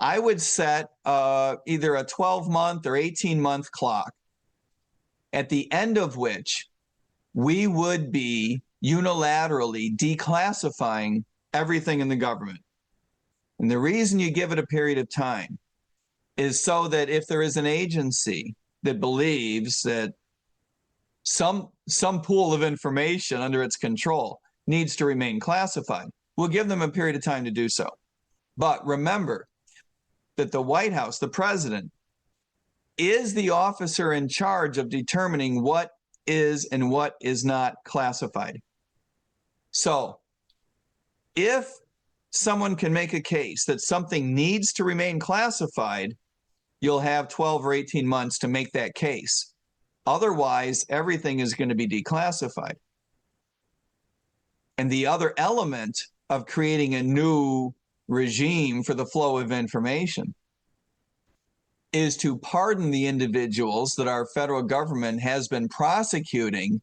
[SPEAKER 2] I would set either a 12-month or 18-month clock, at the end of which we would be unilaterally declassifying everything in the government. And the reason you give it a period of time is so that if there is an agency that believes that some pool of information under its control needs to remain classified, we'll give them a period of time to do so. But remember that the White House, the president, is the officer in charge of determining what is and what is not classified. So if someone can make a case that something needs to remain classified, you'll have 12 or 18 months to make that case. Otherwise, everything is going to be declassified. And the other element of creating a new regime for the flow of information is to pardon the individuals that our federal government has been prosecuting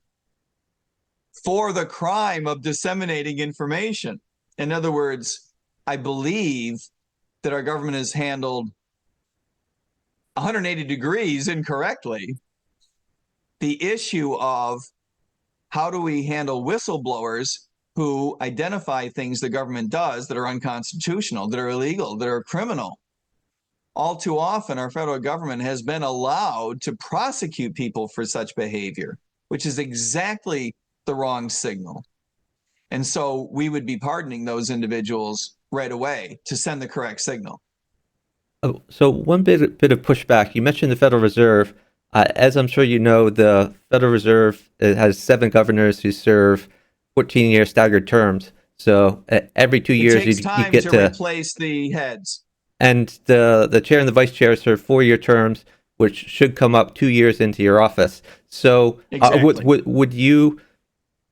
[SPEAKER 2] for the crime of disseminating information. In other words, I believe that our government has handled 180 degrees incorrectly the issue of how do we handle whistleblowers who identify things the government does that are unconstitutional, that are illegal, that are criminal. All too often, our federal government has been allowed to prosecute people for such behavior, which is exactly the wrong signal. And so we would be pardoning those individuals right away to send the correct signal.
[SPEAKER 1] Oh, so one bit of pushback. You mentioned the Federal Reserve. As I'm sure you know, the Federal Reserve has 7 governors who serve 14-year staggered terms. So every 2 years,
[SPEAKER 2] it takes
[SPEAKER 1] you
[SPEAKER 2] time
[SPEAKER 1] get to
[SPEAKER 2] replace the heads.
[SPEAKER 1] And the chair and the vice chair serve 4-year terms, which should come up 2 years into your office. So
[SPEAKER 2] Exactly.
[SPEAKER 1] would you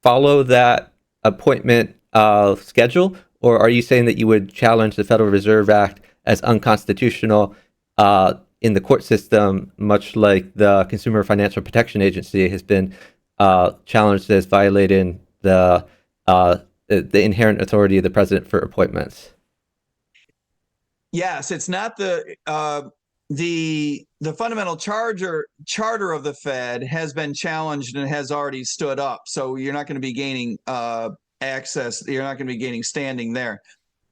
[SPEAKER 1] follow that appointment schedule, or are you saying that you would challenge the Federal Reserve Act as unconstitutional in the court system, much like the Consumer Financial Protection Agency has been challenged as violating the inherent authority of the president for appointments.
[SPEAKER 2] Yes, it's not the fundamental charter of the Fed has been challenged and has already stood up. So you're not going to be gaining access. You're not going to be gaining standing there,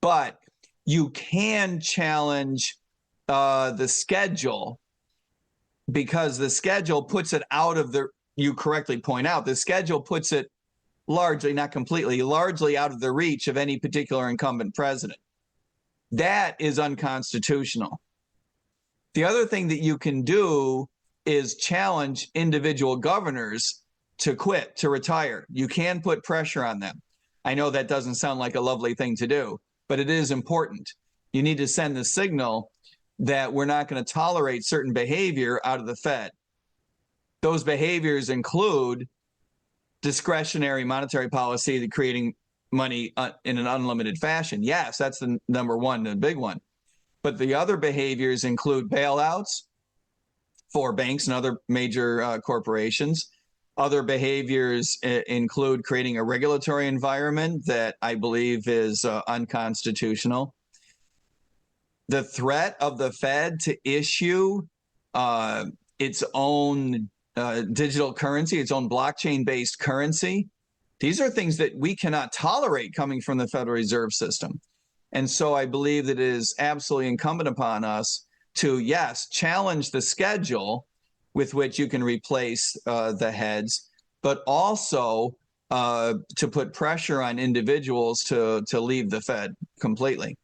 [SPEAKER 2] but you can challenge the schedule, because the schedule puts it out of the. You correctly point out the schedule puts it largely, not completely, largely out of the reach of any particular incumbent president. That is unconstitutional. The other thing that you can do is challenge individual governors to quit, to retire. You can put pressure on them. I know that doesn't sound like a lovely thing to do, but it is important. You need to send the signal that we're not going to tolerate certain behavior out of the Fed. Those behaviors include discretionary monetary policy, creating money in an unlimited fashion. Yes, that's the number one, the big one. But the other behaviors include bailouts for banks and other major corporations. Other behaviors include creating a regulatory environment that I believe is unconstitutional. The threat of the Fed to issue its own digital currency, its own blockchain-based currency, these are things that we cannot tolerate coming from the Federal Reserve System. And so I believe that it is absolutely incumbent upon us to, yes, challenge the schedule with which you can replace the heads, but also to put pressure on individuals to leave the Fed completely.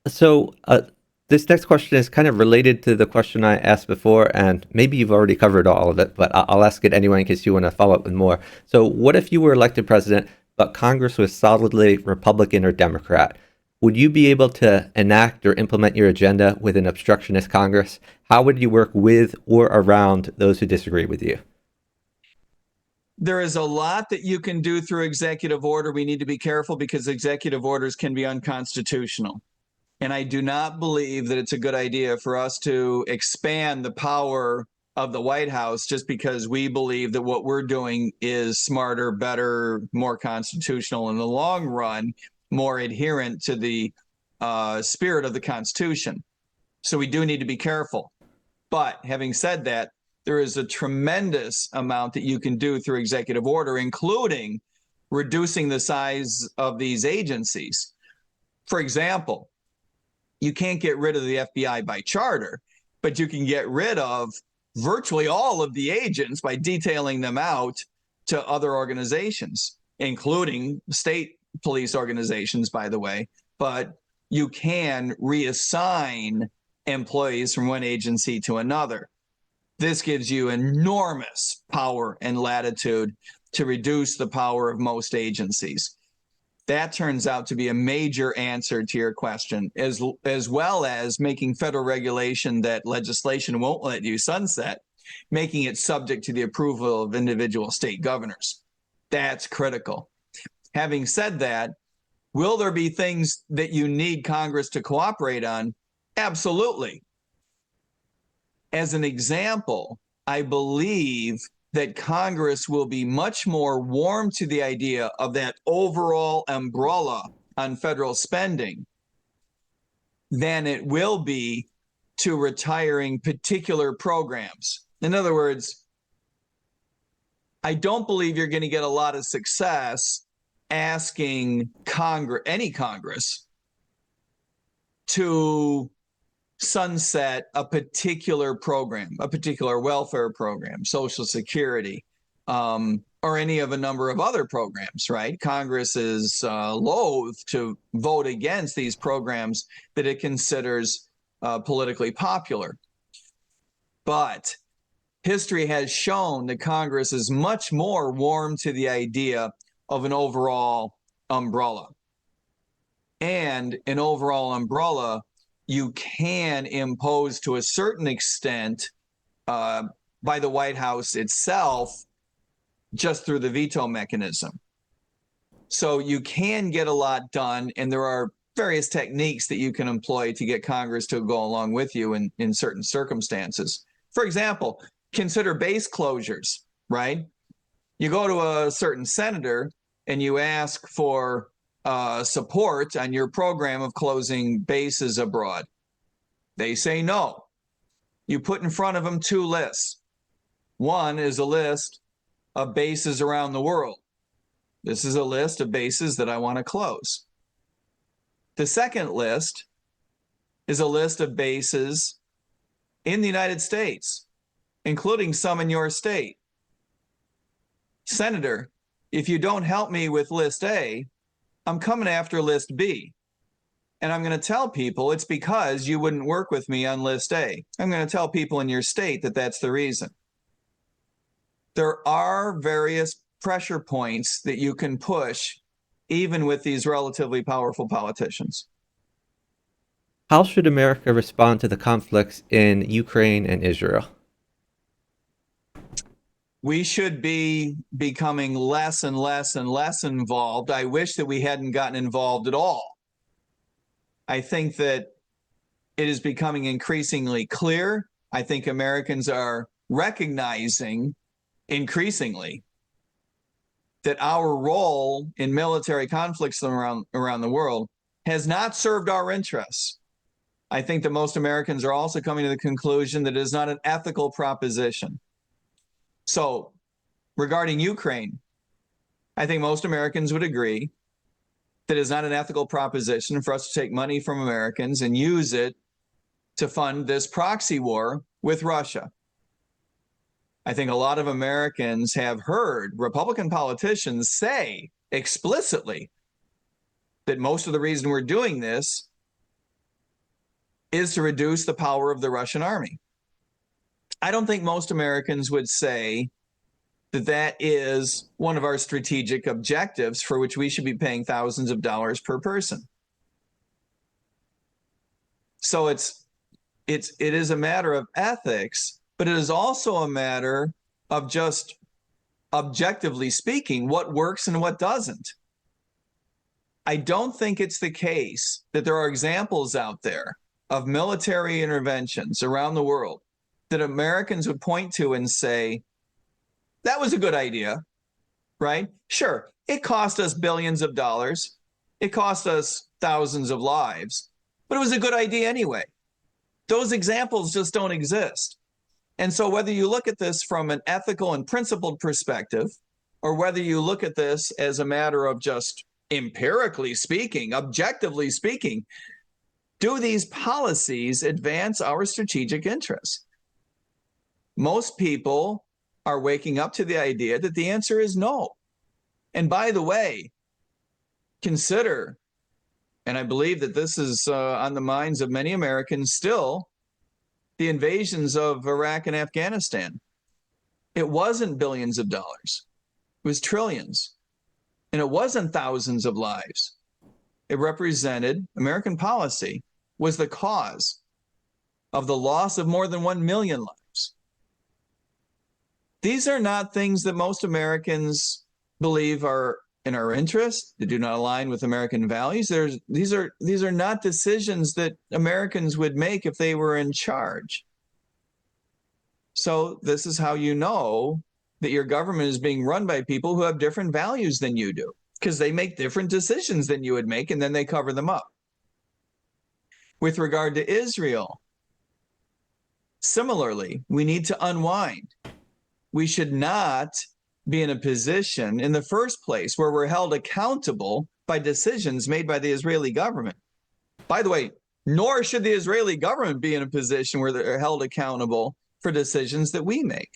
[SPEAKER 1] So this next question is kind of related to the question I asked before, and maybe you've already covered all of it, but I'll ask it anyway in case you want to follow up with more. So what if you were elected president, but Congress was solidly Republican or Democrat? Would you be able to enact or implement your agenda with an obstructionist Congress? How would you work with or around those who disagree with you?
[SPEAKER 2] There is a lot that you can do through executive order. We need to be careful because executive orders can be unconstitutional. And I do not believe that it's a good idea for us to expand the power of the White House just because we believe that what we're doing is smarter, better, more constitutional in the long run, more adherent to the spirit of the Constitution. So we do need to be careful. But having said that, there is a tremendous amount that you can do through executive order, including reducing the size of these agencies. For example, you can't get rid of the FBI by charter, but you can get rid of virtually all of the agents by detailing them out to other organizations, including state police organizations, by the way. But you can reassign employees from one agency to another. This gives you enormous power and latitude to reduce the power of most agencies. That turns out to be a major answer to your question, as well as making federal regulation that legislation won't let you sunset, making it subject to the approval of individual state governors. That's critical. Having said that, will there be things that you need Congress to cooperate on? Absolutely. As an example, I believe that Congress will be much more warm to the idea of that overall umbrella on federal spending than it will be to retiring particular programs. In other words, I don't believe you're going to get a lot of success asking any Congress to sunset a particular program, a particular welfare program, Social Security, or any of a number of other programs, right? Congress is loath to vote against these programs that it considers politically popular. But history has shown that Congress is much more warm to the idea of an overall umbrella. And an overall umbrella you can impose to a certain extent by the White House itself just through the veto mechanism. So you can get a lot done, and there are various techniques that you can employ to get Congress to go along with you in certain circumstances. For example, consider base closures, right? You go to a certain senator and you ask for support on your program of closing bases abroad. They say no. You put in front of them two lists. One is a list of bases around the world. This is a list of bases that I want to close. The second list is a list of bases in the United States, including some in your state. Senator, if you don't help me with list A, I'm coming after list B. And I'm going to tell people it's because you wouldn't work with me on list A. I'm going to tell people in your state that that's the reason. There are various pressure points that you can push even with these relatively powerful politicians.
[SPEAKER 1] How should America respond to the conflicts in Ukraine and Israel?
[SPEAKER 2] We should be becoming less and less and less involved. I wish that we hadn't gotten involved at all. I think that it is becoming increasingly clear. I think Americans are recognizing increasingly that our role in military conflicts around the world has not served our interests. I think that most Americans are also coming to the conclusion that it is not an ethical proposition. So, regarding Ukraine, I think most Americans would agree that it is not an ethical proposition for us to take money from Americans and use it to fund this proxy war with Russia. I think a lot of Americans have heard Republican politicians say explicitly that most of the reason we're doing this is to reduce the power of the Russian army. I don't think most Americans would say that that is one of our strategic objectives for which we should be paying thousands of dollars per person. So it is a matter of ethics, but it is also a matter of just objectively speaking, what works and what doesn't. I don't think it's the case that there are examples out there of military interventions around the world that Americans would point to and say, that was a good idea, right? Sure, it cost us billions of dollars. It cost us thousands of lives, but it was a good idea anyway. Those examples just don't exist. And so whether you look at this from an ethical and principled perspective, or whether you look at this as a matter of just empirically speaking, objectively speaking, do these policies advance our strategic interests? Most people are waking up to the idea that the answer is no. And by the way, consider, and I believe that this is on the minds of many Americans still, the invasions of Iraq and Afghanistan. It wasn't billions of dollars. It was trillions. And it wasn't thousands of lives. It represented, American policy was the cause of the loss of more than 1 million lives. These are not things that most Americans believe are in our interest. They do not align with American values. These are not decisions that Americans would make if they were in charge. So this is how you know that your government is being run by people who have different values than you do, because they make different decisions than you would make, and then they cover them up. With regard to Israel, similarly, we need to unwind. We should not be in a position in the first place where we're held accountable by decisions made by the Israeli government. By the way, nor should the Israeli government be in a position where they're held accountable for decisions that we make.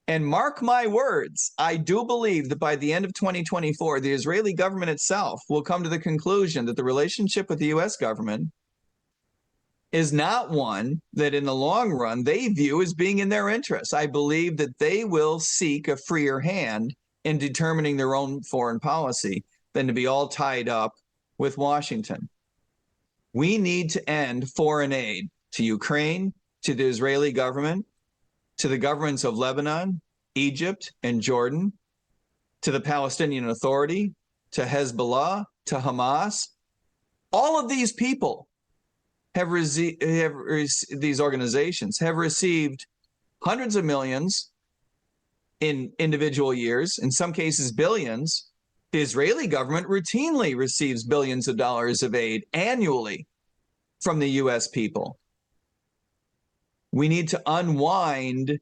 [SPEAKER 2] And mark my words, I do believe that by the end of 2024, the Israeli government itself will come to the conclusion that the relationship with the US government is not one that in the long run they view as being in their interests. I believe that they will seek a freer hand in determining their own foreign policy than to be all tied up with Washington. We need to end foreign aid to Ukraine, to the Israeli government, to the governments of Lebanon, Egypt, and Jordan, to the Palestinian Authority, to Hezbollah, to Hamas. All of these people these organizations have received hundreds of millions in individual years, in some cases billions. The Israeli government routinely receives billions of dollars of aid annually from the US people. We need to unwind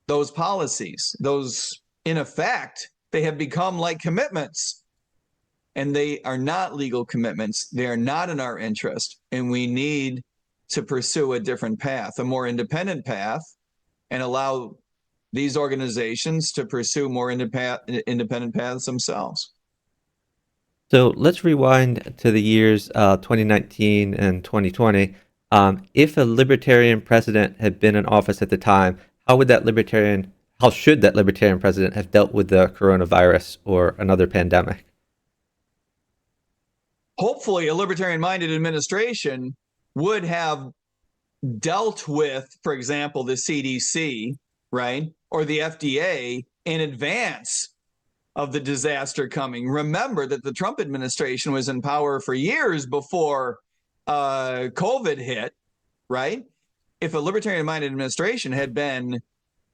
[SPEAKER 2] those policies. Those, in effect, they have become like commitments, and they are not legal commitments. They are not in our interest, and we need to pursue a different path, a more independent path, and allow these organizations to pursue more independent paths themselves.
[SPEAKER 1] So let's rewind to the years 2019 and 2020. If a libertarian president had been in office at the time, how should that libertarian president have dealt with the coronavirus or another pandemic?
[SPEAKER 2] Hopefully, a libertarian-minded administration would have dealt with, for example, the CDC, right, or the FDA in advance of the disaster coming. Remember that the Trump administration was in power for years before COVID hit, right? If a libertarian-minded administration had been,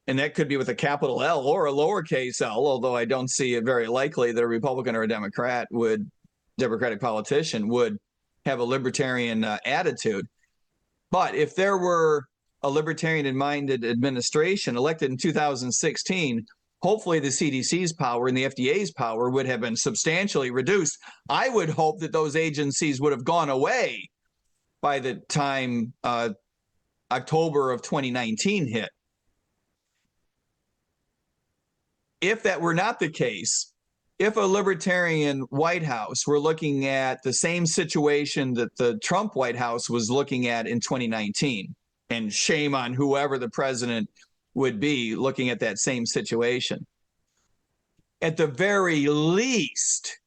[SPEAKER 2] and that could be with a capital L or a lowercase l, although I don't see it very likely that a Republican or a Democratic politician would have a libertarian attitude. But if there were a libertarian-minded administration elected in 2016, hopefully the CDC's power and the FDA's power would have been substantially reduced. I would hope that those agencies would have gone away by the time October of 2019 hit. If that were not the case, if a libertarian White House were looking at the same situation that the Trump White House was looking at in 2019, and shame on whoever the president would be looking at that same situation, at the very least,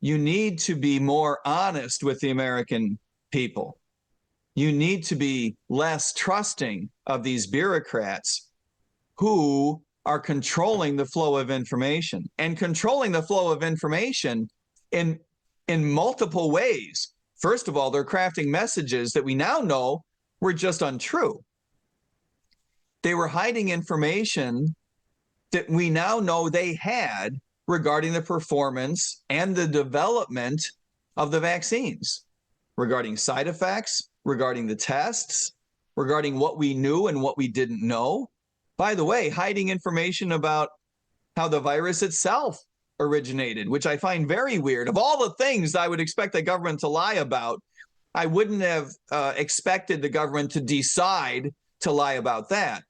[SPEAKER 2] you need to be more honest with the American people. You need to be less trusting of these bureaucrats who are controlling the flow of information, and controlling the flow of information in multiple ways. First of all, they're crafting messages that we now know were just untrue. They were hiding information that we now know they had regarding the performance and the development of the vaccines, regarding side effects, regarding the tests, regarding what we knew and what we didn't know. By the way, hiding information about how the virus itself originated, which I find very weird. Of all the things I would expect the government to lie about, I wouldn't have expected the government to decide to lie about that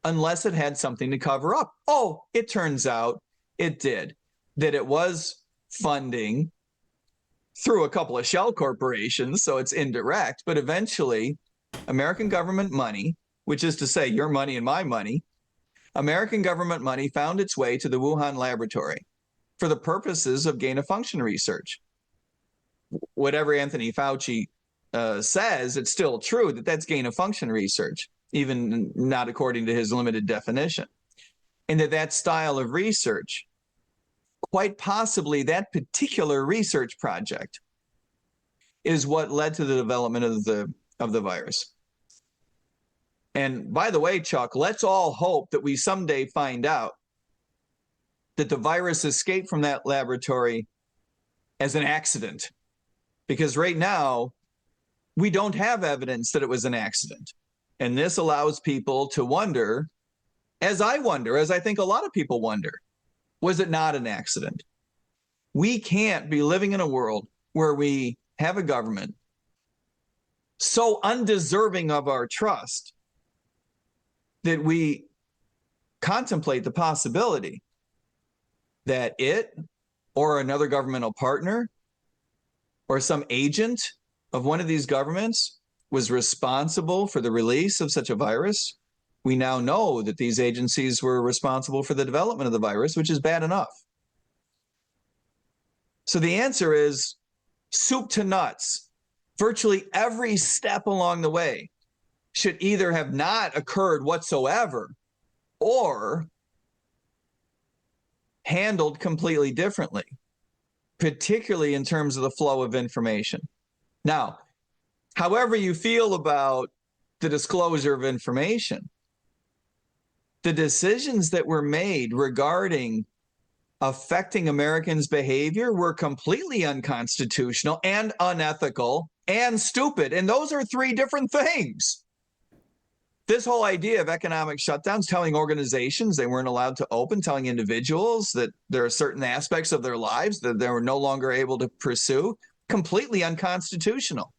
[SPEAKER 2] unless it had something to cover up. Oh, it turns out it did. That it was funding through a couple of shell corporations, so it's indirect, but eventually American government money, which is to say your money and my money, American government money found its way to the Wuhan laboratory for the purposes of gain-of-function research. Whatever Anthony Fauci says, it's still true that that's gain-of-function research, even not according to his limited definition. And that style of research, quite possibly that particular research project, is what led to the development of the virus. And by the way, Chuck, let's all hope that we someday find out that the virus escaped from that laboratory as an accident. Because right now, we don't have evidence that it was an accident. And this allows people to wonder, as I think a lot of people wonder, was it not an accident? We can't be living in a world where we have a government so undeserving of our trust that we contemplate the possibility that it or another governmental partner or some agent of one of these governments was responsible for the release of such a virus. We now know that these agencies were responsible for the development of the virus, which is bad enough. So the answer is soup to nuts. Virtually every step along the way should either have not occurred whatsoever or handled completely differently. particularly in terms of the flow of information. Now, however you feel about the disclosure of information, the decisions that were made regarding affecting Americans' behavior were completely unconstitutional and unethical and stupid. And those are three different things. This whole idea of economic shutdowns, telling organizations they weren't allowed to open, telling individuals that there are certain aspects of their lives that they were no longer able to pursue, completely unconstitutional.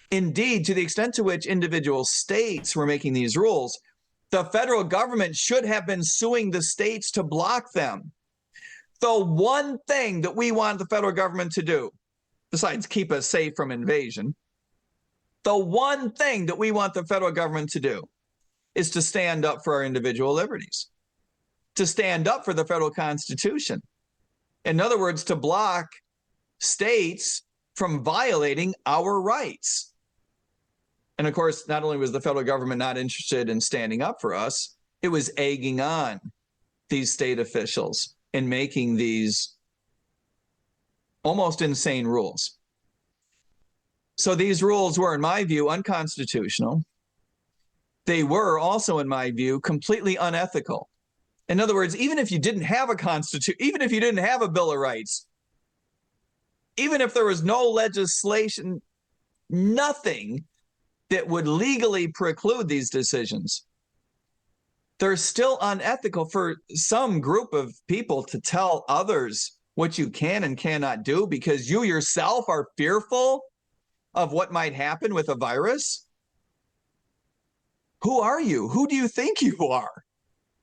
[SPEAKER 2] Indeed, to the extent to which individual states were making these rules, the federal government should have been suing the states to block them. The one thing that we want the federal government to do, besides keep us safe from invasion, the one thing that we want the federal government to do is to stand up for our individual liberties, to stand up for the federal Constitution. In other words, to block states from violating our rights. And of course, not only was the federal government not interested in standing up for us, it was egging on these state officials in making these almost insane rules. So these rules were, in my view, unconstitutional. They were also, in my view, completely unethical. In other words, even if you didn't have a constitution, even if you didn't have a Bill of Rights, even if there was no legislation, nothing that would legally preclude these decisions, they're still unethical for some group of people to tell others what you can and cannot do because you yourself are fearful of what might happen with a virus. Who are you? Who do you think you are?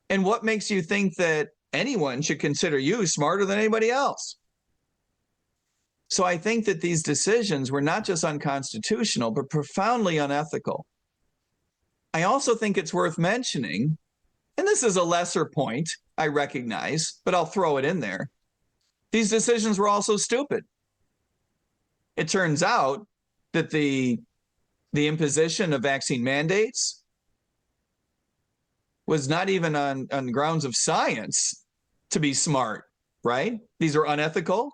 [SPEAKER 2] And what makes you think that anyone should consider you smarter than anybody else? So I think that these decisions were not just unconstitutional, but profoundly unethical. I also think it's worth mentioning, and this is a lesser point, I recognize, but I'll throw it in there. These decisions were also stupid. It turns out that the imposition of vaccine mandates was not even on grounds of science to be smart, right? These are unethical.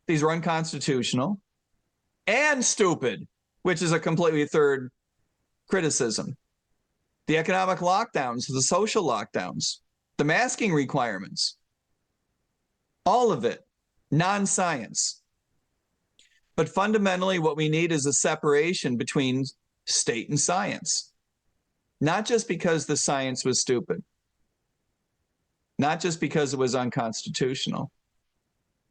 [SPEAKER 2] These are unconstitutional and stupid, which is a completely third criticism. The economic lockdowns, the social lockdowns, the masking requirements, all of it, non-science. But fundamentally, what we need is a separation between state and science, not just because the science was stupid, not just because it was unconstitutional,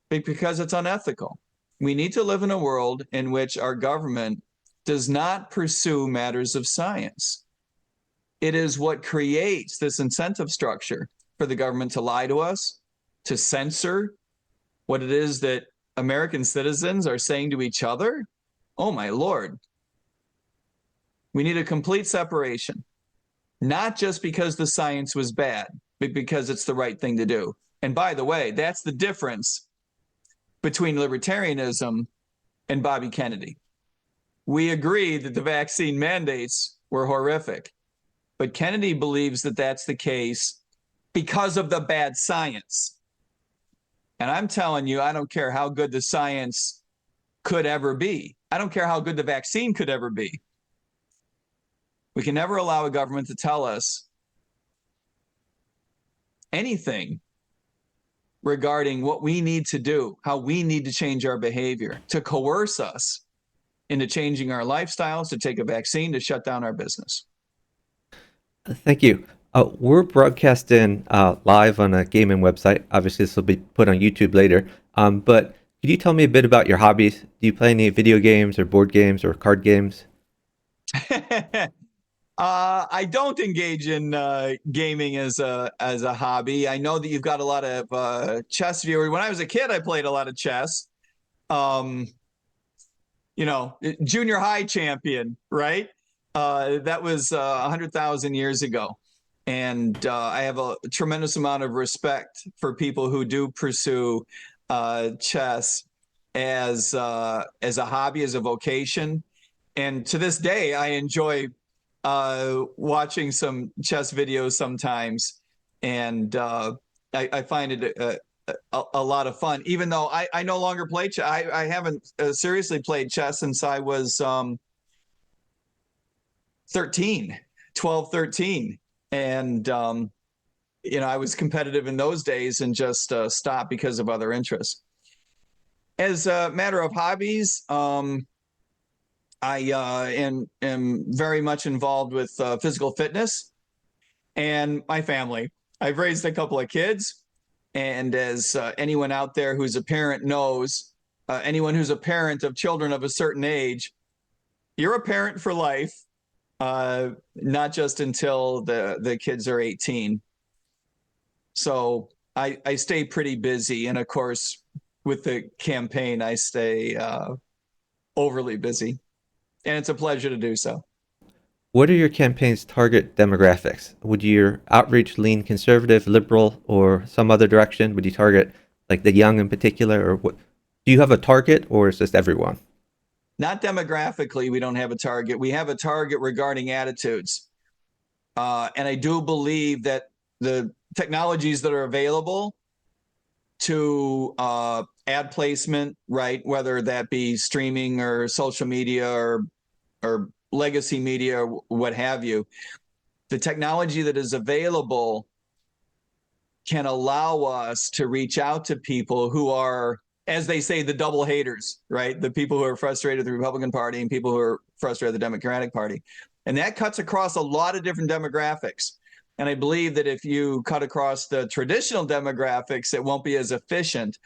[SPEAKER 2] but because it's unethical. We need to live in a world in which our government does not pursue matters of science. It is what creates this incentive structure for the government to lie to us, to censor what it is that American citizens are saying to each other. Oh my Lord. We need a complete separation, not just because the science was bad, but because it's the right thing to do. And by the way, that's the difference between libertarianism and Bobby Kennedy. We agree that the vaccine mandates were horrific, but Kennedy believes that that's the case because of the bad science. And I'm telling you, I don't care how good the science could ever be. I don't care how good the vaccine could ever be. We can never allow a government to tell us anything regarding what we need to do, how we need to change our behavior, to coerce us into changing our lifestyles, to take a vaccine, to shut down our business.
[SPEAKER 1] Thank you. We're broadcasting live on a gaming website. Obviously, this will be put on YouTube later. But could you tell me a bit about your hobbies? Do you play any video games or board games or card games?
[SPEAKER 2] I don't engage in gaming as a hobby. I know that you've got a lot of chess viewers. When I was a kid, I played a lot of chess. Junior high champion, right? That was 100,000 years ago. And I have a tremendous amount of respect for people who do pursue chess as a hobby, as a vocation. And to this day, I enjoy watching some chess videos sometimes. And I find it a lot of fun, even though I no longer play chess. I haven't seriously played chess since I was 13, 12, 13. And, I was competitive in those days and just stopped because of other interests. As a matter of hobbies, I am very much involved with physical fitness and my family. I've raised a couple of kids. And as anyone out there who's a parent knows, anyone who's a parent of children of a certain age, you're a parent for life, not just until the kids are 18. So I stay pretty busy. And of course, with the campaign, I stay overly busy. And it's a pleasure to do so.
[SPEAKER 1] What are your campaign's target demographics? Would your outreach lean conservative, liberal, or some other direction? Would you target like the young in particular, or what? Do you have a target, or is just everyone?
[SPEAKER 2] Not demographically, we don't have a target. We have a target regarding attitudes. And I do believe that the technologies that are available to ad placement, right, whether that be streaming or social media or legacy media or what have you, the technology that is available can allow us to reach out to people who are, as they say, the double haters, right? The people who are frustrated with the Republican Party and people who are frustrated with the Democratic Party. And that cuts across a lot of different demographics. And I believe that if you cut across the traditional demographics, it won't be as efficient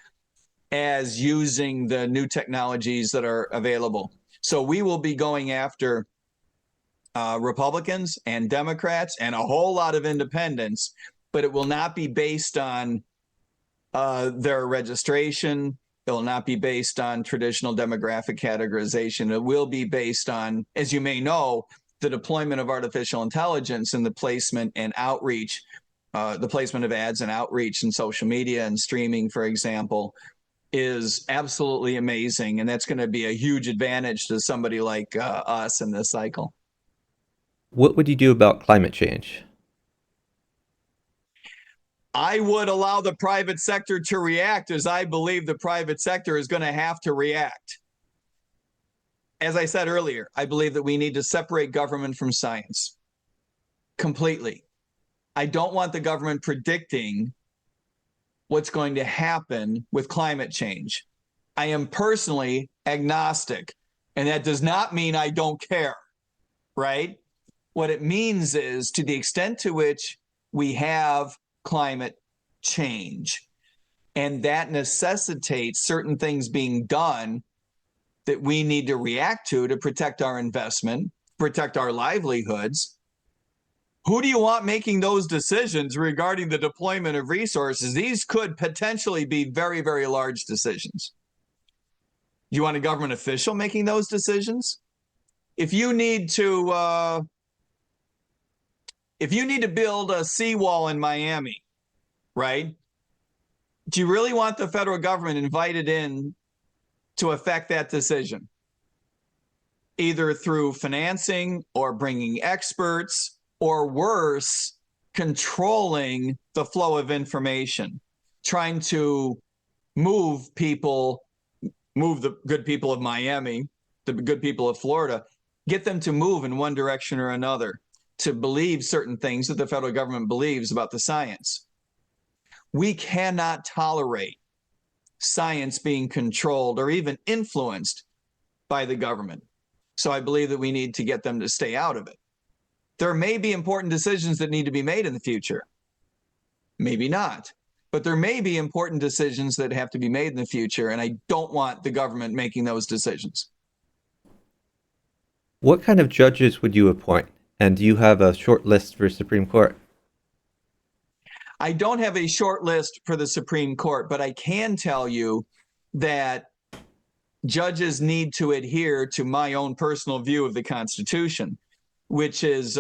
[SPEAKER 2] as using the new technologies that are available. So we will be going after Republicans and Democrats and a whole lot of independents, but it will not be based on their registration. It will not be based on traditional demographic categorization. It will be based on, as you may know, the deployment of artificial intelligence and the placement and outreach, the placement of ads and outreach in social media and streaming, for example, is absolutely amazing. And that's going to be a huge advantage to somebody like us in this cycle.
[SPEAKER 1] What would you do about climate change?
[SPEAKER 2] I would allow the private sector to react, as I believe the private sector is going to have to react. As I said earlier, I believe that we need to separate government from science completely. I don't want the government predicting what's going to happen with climate change. I am personally agnostic, and that does not mean I don't care, right? What it means is, to the extent to which we have climate change, and that necessitates certain things being done that we need to react to protect our investment, protect our livelihoods. Who do you want making those decisions regarding the deployment of resources? These could potentially be very, very large decisions. Do you want a government official making those decisions? If you need to build a seawall in Miami, right? Do you really want the federal government invited in to affect that decision? Either through financing or bringing experts, or worse, controlling the flow of information, trying to move the good people of Miami, the good people of Florida, get them to move in one direction or another, to believe certain things that the federal government believes about the science. We cannot tolerate science being controlled or even influenced by the government. So I believe that we need to get them to stay out of it. There may be important decisions that need to be made in the future. Maybe not. But there may be important decisions that have to be made in the future, and I don't want the government making those decisions.
[SPEAKER 1] What kind of judges would you appoint? And do you have a short list for Supreme Court?
[SPEAKER 2] I don't have a short list for the Supreme Court, but I can tell you that judges need to adhere to my own personal view of the Constitution, which is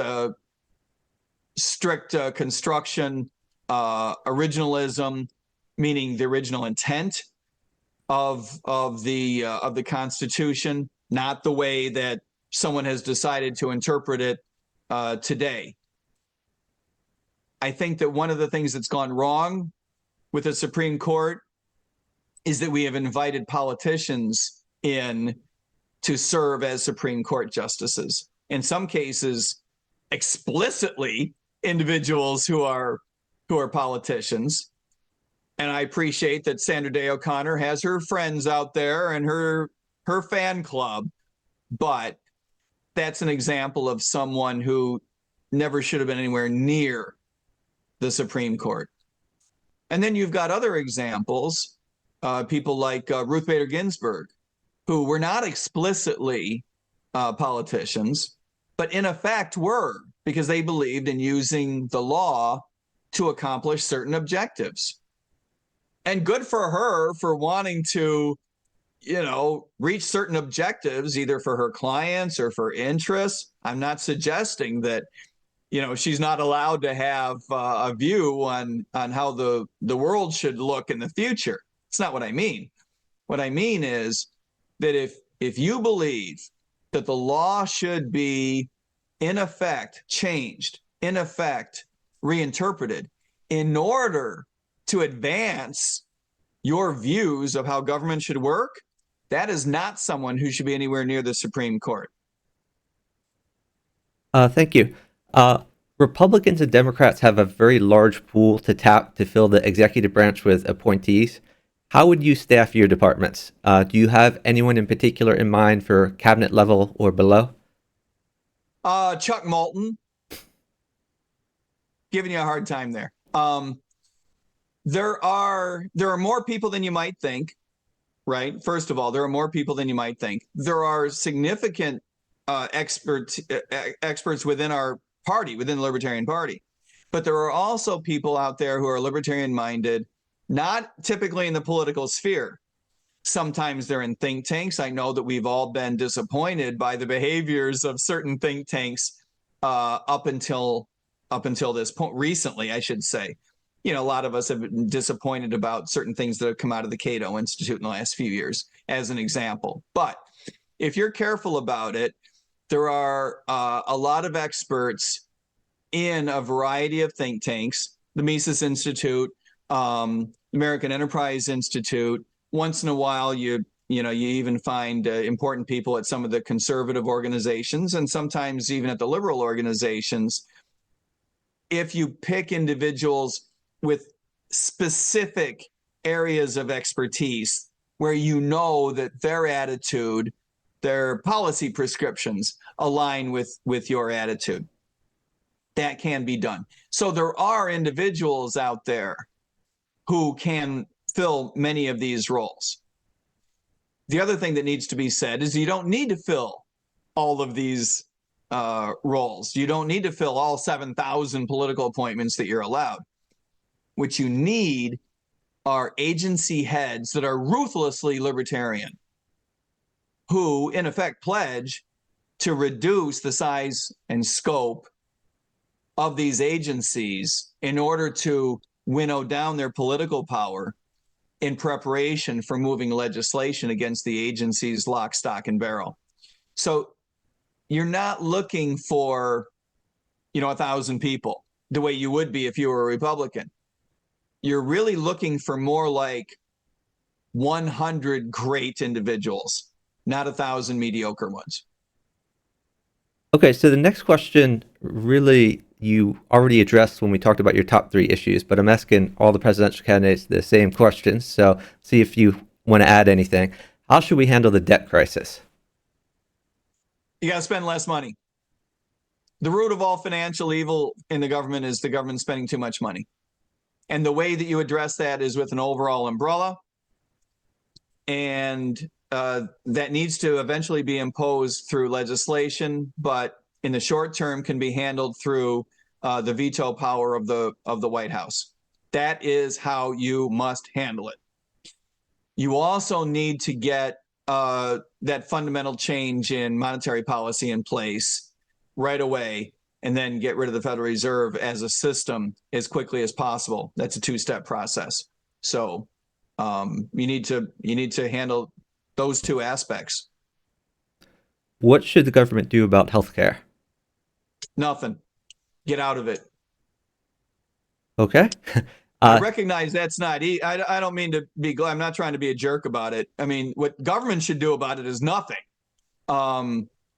[SPEAKER 2] strict construction, originalism, meaning the original intent of the Constitution, not the way that someone has decided to interpret it today. I think that one of the things that's gone wrong with the Supreme Court is that we have invited politicians in to serve as Supreme Court justices. In some cases, explicitly individuals who are politicians. And I appreciate that Sandra Day O'Connor has her friends out there and her fan club, but that's an example of someone who never should have been anywhere near the Supreme Court. And then you've got other examples, people like Ruth Bader Ginsburg, who were not explicitly politicians, but in effect were, because they believed in using the law to accomplish certain objectives. And good for her for wanting to, reach certain objectives, either for her clients or for interests. I'm not suggesting that, she's not allowed to have a view on how the world should look in the future. It's not what I mean. What I mean is that if you believe that the law should be, in effect, changed, in effect, reinterpreted, in order to advance your views of how government should work, that is not someone who should be anywhere near the Supreme Court.
[SPEAKER 1] Thank you. Republicans and Democrats have a very large pool to tap to fill the executive branch with appointees. How would you staff your departments? Do you have anyone in particular in mind for cabinet level or below?
[SPEAKER 2] Chuck Moulton, giving you a hard time there. There are more people than you might think, right? First of all, there are more people than you might think. There are significant experts within our party, within the Libertarian Party. But there are also people out there who are libertarian-minded, not typically in the political sphere. Sometimes they're in think tanks. I know that we've all been disappointed by the behaviors of certain think tanks up until this point, recently, I should say. A lot of us have been disappointed about certain things that have come out of the Cato Institute in the last few years, as an example. But if you're careful about it, there are a lot of experts in a variety of think tanks, the Mises Institute, American Enterprise Institute. Once in a while, you even find important people at some of the conservative organizations, and sometimes even at the liberal organizations. If you pick individuals with specific areas of expertise where that their attitude, their policy prescriptions align with your attitude, that can be done. So there are individuals out there who can fill many of these roles. The other thing that needs to be said is you don't need to fill all of these roles. You don't need to fill all 7,000 political appointments that you're allowed. What you need are agency heads that are ruthlessly libertarian, who in effect pledge to reduce the size and scope of these agencies in order to winnow down their political power in preparation for moving legislation against the agencies lock, stock, and barrel. So you're not looking for, 1,000 people the way you would be if you were a Republican. You're really looking for more like 100 great individuals, not 1,000 mediocre ones.
[SPEAKER 1] Okay, so the next question really you already addressed when we talked about your top 3 issues, but I'm asking all the presidential candidates the same questions, so see if you want to add anything. How should we handle the debt crisis?
[SPEAKER 2] You got to spend less money. The root of all financial evil in the government is the government spending too much money. And the way that you address that is with an overall umbrella. And that needs to eventually be imposed through legislation, but in the short term can be handled through the veto power of the White House. That is how you must handle it. You also need to get that fundamental change in monetary policy in place right away, and then get rid of the Federal Reserve as a system as quickly as possible. That's a 2-step process. So you need to handle those 2 aspects.
[SPEAKER 1] What should the government do about healthcare?
[SPEAKER 2] Nothing. Get out of it.
[SPEAKER 1] Okay.
[SPEAKER 2] I
[SPEAKER 1] Uh,
[SPEAKER 2] recognize that's not. I don't mean to be. I'm not trying to be a jerk about it. I mean, what government should do about it is nothing.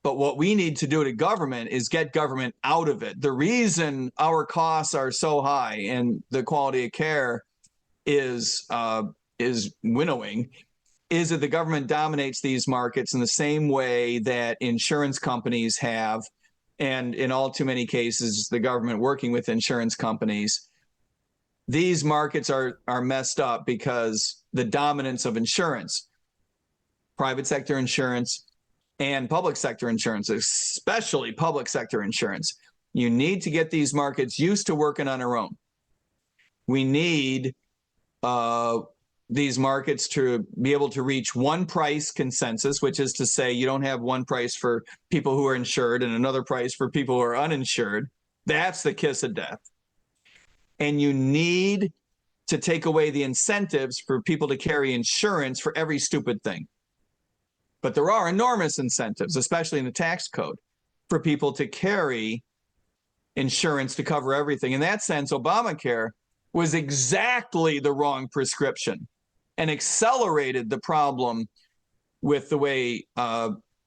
[SPEAKER 2] But what we need to do to government is get government out of it. The reason our costs are so high and the quality of care is winnowing is that the government dominates these markets in the same way that insurance companies have, and in all too many cases, the government working with insurance companies. These markets are messed up because the dominance of insurance, private sector insurance, and public sector insurance, especially public sector insurance. You need to get these markets used to working on their own. We need these markets to be able to reach one price consensus, which is to say you don't have one price for people who are insured and another price for people who are uninsured. That's the kiss of death. And you need to take away the incentives for people to carry insurance for every stupid thing. But there are enormous incentives, especially in the tax code, for people to carry insurance to cover everything. In that sense, Obamacare was exactly the wrong prescription and accelerated the problem with the way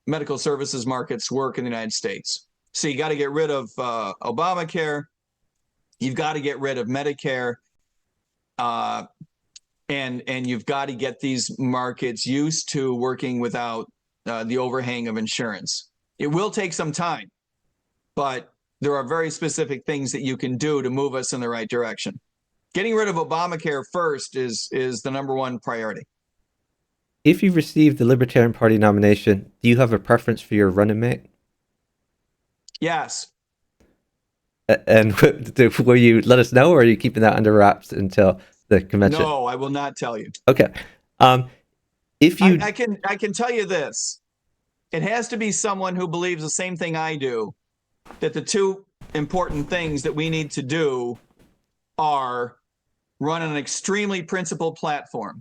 [SPEAKER 2] medical services markets work in the United States. So you got to get rid of Obamacare. You've got to get rid of Medicare. And you've got to get these markets used to working without the overhang of insurance. It will take some time, but there are very specific things that you can do to move us in the right direction. Getting rid of Obamacare first is the number one priority.
[SPEAKER 1] if you receive the Libertarian Party nomination, do you have a preference for your running mate?
[SPEAKER 2] Yes.
[SPEAKER 1] And will you let us know, or are you keeping that under wraps until the convention?
[SPEAKER 2] No, I will not tell you.
[SPEAKER 1] Okay. If you,
[SPEAKER 2] I can tell you this. It has to be someone who believes the same thing I do, that the two important things that we need to do are run an extremely principled platform,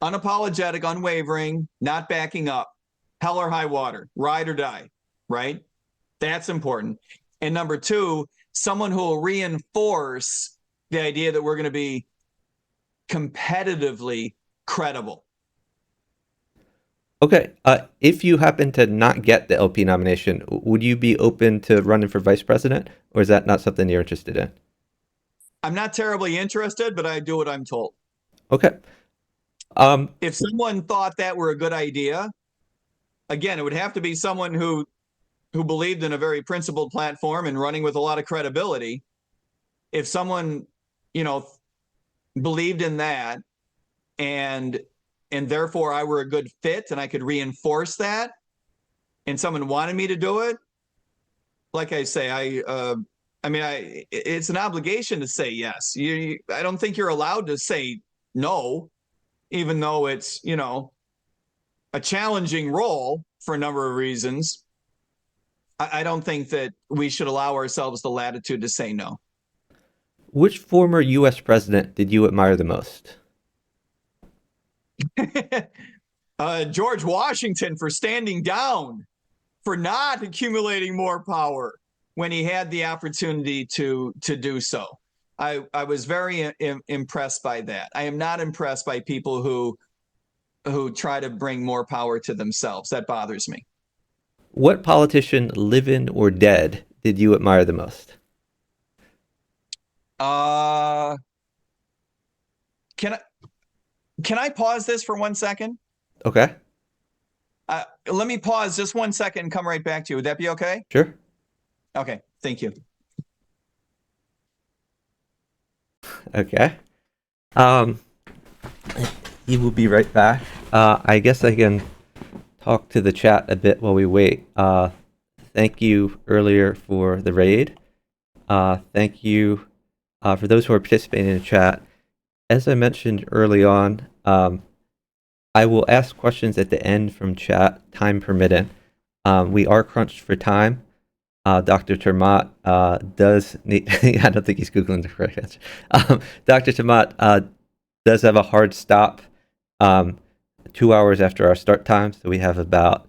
[SPEAKER 2] unapologetic, unwavering, not backing up, hell or high water, ride or die, right? That's important. And number two, someone who will reinforce the idea that we're going to be competitively credible.
[SPEAKER 1] okay, if you happen to not get the LP nomination, would you be open to running for vice president, or is that not something you're interested in?
[SPEAKER 2] I'm not terribly interested, but I do what I'm told.
[SPEAKER 1] Okay.
[SPEAKER 2] If someone thought that were a good idea, again, it would have to be someone who believed in a very principled platform and running with a lot of credibility. If someone, believed in that and therefore I were a good fit and I could reinforce that and someone wanted me to do it, like I say, it's an obligation to say yes. I don't think you're allowed to say no, even though it's, a challenging role for a number of reasons. I don't think that we should allow ourselves the latitude to say no.
[SPEAKER 1] Which former U.S. president did you admire the most?
[SPEAKER 2] George Washington, for standing down, for not accumulating more power when he had the opportunity to do so. I was very impressed by that. I am not impressed by people who try to bring more power to themselves. That bothers me.
[SPEAKER 1] What politician, living or dead, did you admire the most?
[SPEAKER 2] Can I pause this for 1 second?
[SPEAKER 1] Okay.
[SPEAKER 2] Let me pause just 1 second and come right back to you. Would that be okay?
[SPEAKER 1] Sure.
[SPEAKER 2] Okay. Thank you.
[SPEAKER 1] Okay. You will be right back. I guess I can talk to the chat a bit while we wait. Thank you earlier for the raid. Thank you for those who are participating in the chat. As I mentioned early on, I will ask questions at the end from chat, time permitting. We are crunched for time. Dr. Maat does need, I don't think he's Googling the correct answer. Dr. Maat does have a hard stop 2 hours after our start time, so we have about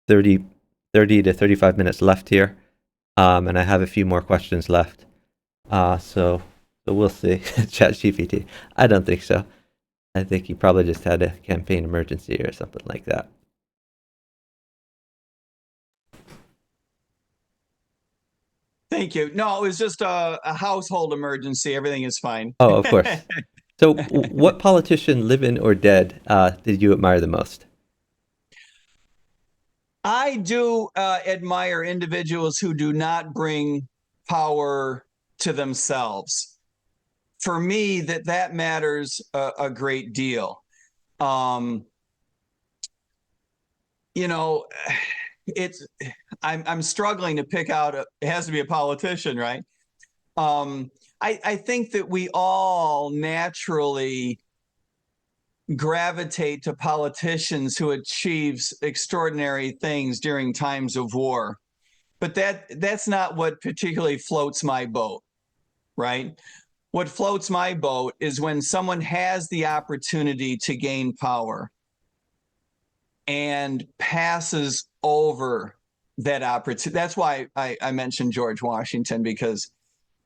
[SPEAKER 1] 30 to 35 minutes left here, and I have a few more questions left. So So we'll see. ChatGPT. I don't think so. I think he probably just had a campaign emergency or something like that.
[SPEAKER 2] Thank you. No, it was just a household emergency. Everything is fine.
[SPEAKER 1] Oh, of course. So, what politician, living or dead, did you admire the most?
[SPEAKER 2] I do admire individuals who do not bring power to themselves. For me, that matters a great deal. Um, you know, it's I'm struggling to pick out. It has to be a politician, right? Um, I think that we all naturally gravitate to politicians who achieves extraordinary things during times of war. But that's not what particularly floats my boat, right? What floats my boat is when someone has the opportunity to gain power and passes over that opportunity. That's why I mentioned George Washington, because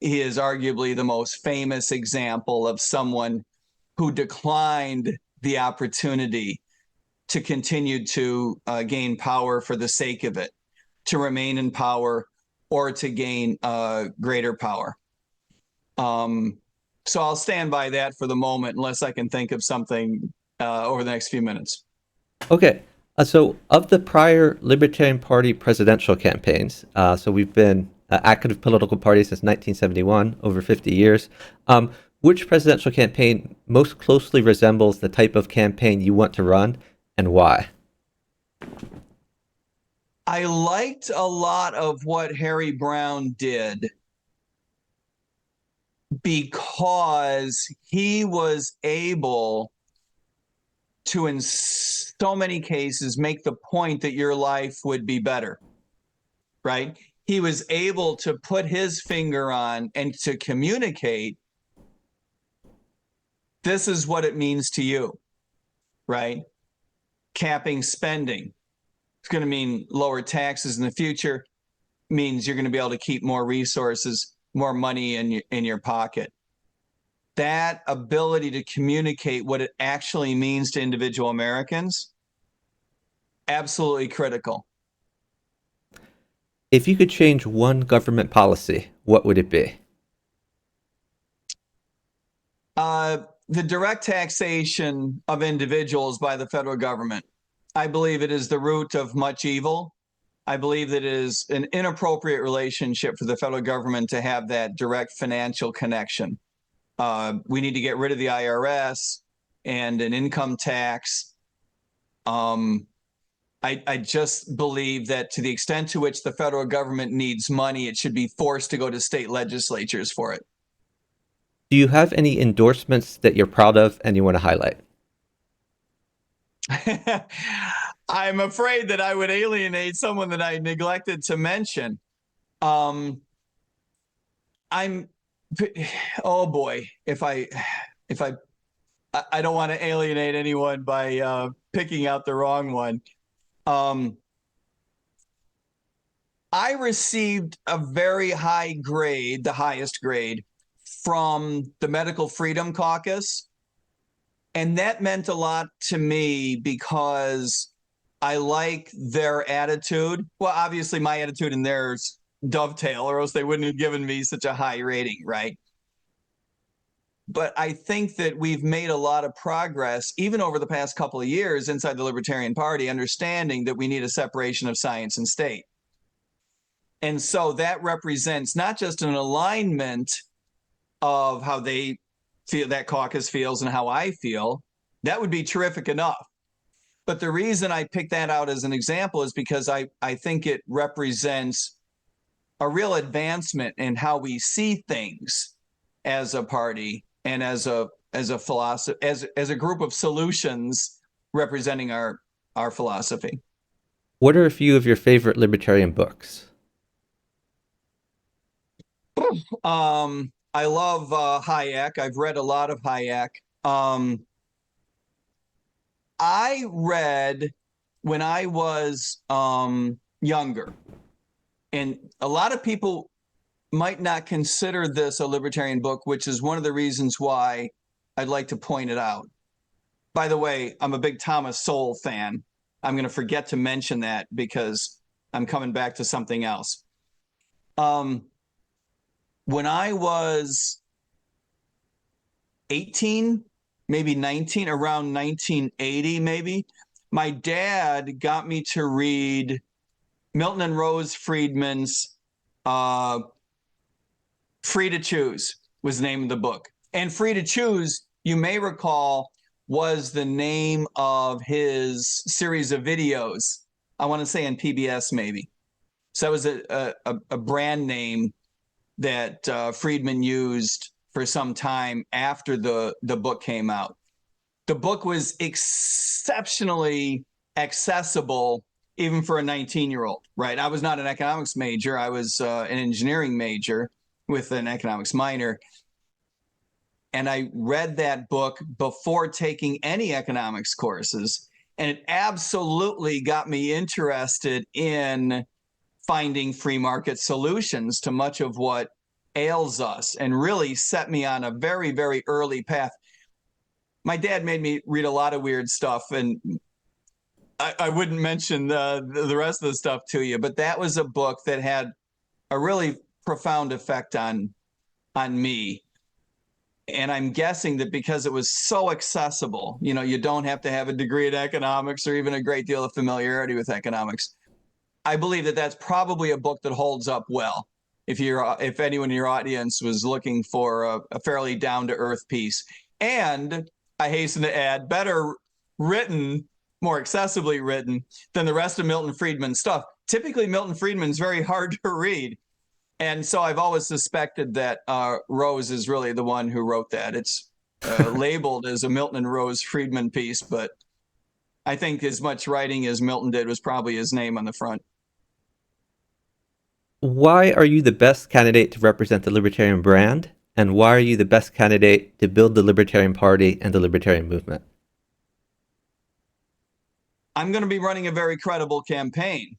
[SPEAKER 2] he is arguably the most famous example of someone who declined the opportunity to continue to gain power for the sake of it, to remain in power or to gain greater power. So I'll stand by that for the moment, unless I can think of something over the next few minutes.
[SPEAKER 1] Okay. So, of the prior Libertarian Party presidential campaigns, so we've been active political party since 1971, over 50 years. Which presidential campaign most closely resembles the type of campaign you want to run, and why?
[SPEAKER 2] I liked a lot of what Harry Brown did because he was able to, in so many cases, make the point that your life would be better, right? He was able to put his finger on and to communicate, this is what it means to you, right? Capping spending. It's going to mean lower taxes in the future, means you're going to be able to keep more resources, more money in your pocket. That ability to communicate what it actually means to individual Americans, absolutely critical.
[SPEAKER 1] If you could change one government policy, what would it be?
[SPEAKER 2] The direct taxation of individuals by the federal government. I believe it is the root of much evil. I believe that it is an inappropriate relationship for the federal government to have that direct financial connection. We need to get rid of the IRS and an income tax. I just believe that to the extent to which the federal government needs money, it should be forced to go to state legislatures for it.
[SPEAKER 1] Do you have any endorsements that you're proud of and you want to highlight?
[SPEAKER 2] I'm afraid that I would alienate someone that I neglected to mention. Um, I'm, oh boy, if I don't want to alienate anyone by picking out the wrong one. Um, I received a very high grade, the highest grade, from the Medical Freedom Caucus. And that meant a lot to me because I like their attitude. Well, obviously, my attitude and theirs dovetail, or else they wouldn't have given me such a high rating, right? But I think that we've made a lot of progress, even over the past couple of years inside the Libertarian Party, understanding that we need a separation of science and state. And so that represents not just an alignment of how they feel, that caucus feels, and how I feel. That would be terrific enough. But the reason I picked that out as an example is because I think it represents a real advancement in how we see things as a party and as a philosophy, as a group of solutions representing our philosophy.
[SPEAKER 1] What are a few of your favorite libertarian books?
[SPEAKER 2] I love Hayek. I've read a lot of Hayek. I read when I was younger, and a lot of people might not consider this a libertarian book, which is one of the reasons why I'd like to point it out. By the way, I'm a big Thomas Sowell fan. I'm going to forget to mention that because I'm coming back to something else. When I was 18, maybe 19, around 1980, maybe, my dad got me to read Milton and Rose Friedman's Free to Choose was the name of the book. And Free to Choose, you may recall, was the name of his series of videos. I want to say on PBS maybe. So that was a brand name that Friedman used for some time after the book came out. The book was exceptionally accessible even for a 19-year-old, right? I was not an economics major. I was an engineering major with an economics minor. And I read that book before taking any economics courses. And it absolutely got me interested in finding free market solutions to much of what ails us and really set me on a very, very early path. My dad made me read a lot of weird stuff, and I wouldn't mention the rest of the stuff to you, but that was a book that had a really profound effect on me. And I'm guessing that because it was so accessible, you know, you don't have to have a degree in economics or even a great deal of familiarity with economics. I believe that that's probably a book that holds up well. If anyone in your audience was looking for a fairly down-to-earth piece. And I hasten to add, better written, more accessibly written than the rest of Milton Friedman's stuff. Typically, Milton Friedman's very hard to read. And so I've always suspected that Rose is really the one who wrote that. It's labeled as a Milton and Rose Friedman piece, but I think as much writing as Milton did was probably his name on the front.
[SPEAKER 1] Why are you the best candidate to represent the Libertarian brand? And why are you the best candidate to build the Libertarian Party and the Libertarian movement?
[SPEAKER 2] I'm going to be running a very credible campaign.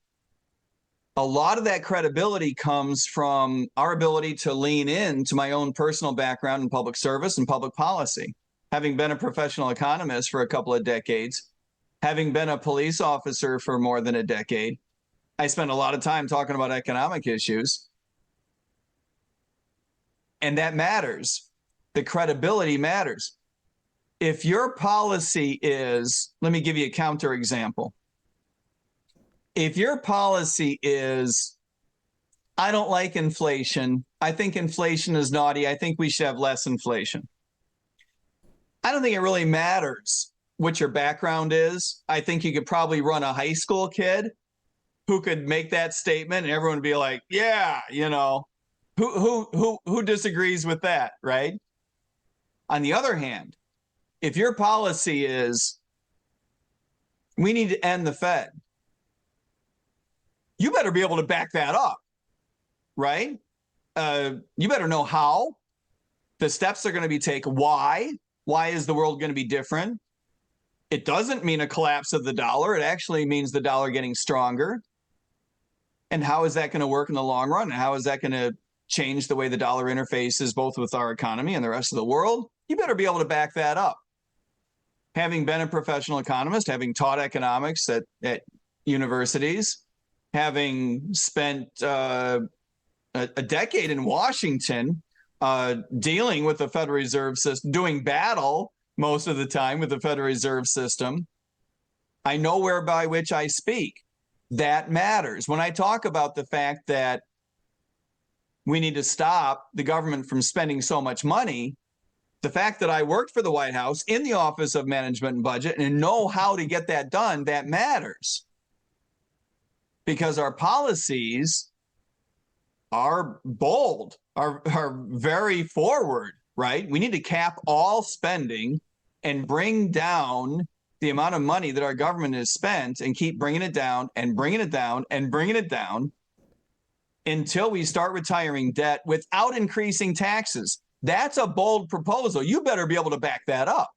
[SPEAKER 2] A lot of that credibility comes from our ability to lean into my own personal background in public service and public policy. Having been a professional economist for a couple of decades, having been a police officer for more than a decade, I spent a lot of time talking about economic issues. And that matters. The credibility matters. If your policy is, let me give you a counterexample. If your policy is, I don't like inflation, I think inflation is naughty, I think we should have less inflation. I don't think it really matters what your background is. I think you could probably run a high school kid who could make that statement and everyone would be like, yeah, you know, who disagrees with that, right? On the other hand, if your policy is we need to end the Fed, you better be able to back that up, right? You better know how the steps are going to be taken. Why is the world going to be different? It doesn't mean a collapse of the dollar. It actually means the dollar getting stronger. And how is that going to work in the long run? And how is that going to change the way the dollar interfaces both with our economy and the rest of the world? You better be able to back that up. Having been a professional economist, having taught economics at universities, having spent a decade in Washington dealing with the Federal Reserve System, doing battle most of the time with the Federal Reserve System, I know whereby which I speak. That matters. When I talk about the fact that we need to stop the government from spending so much money, the fact that I worked for the White House in the Office of Management and Budget and know how to get that done, that matters. Because our policies are bold, are very forward, right? We need to cap all spending and bring down the amount of money that our government has spent and keep bringing it down and bringing it down and bringing it down until we start retiring debt without increasing taxes. That's a bold proposal. You better be able to back that up.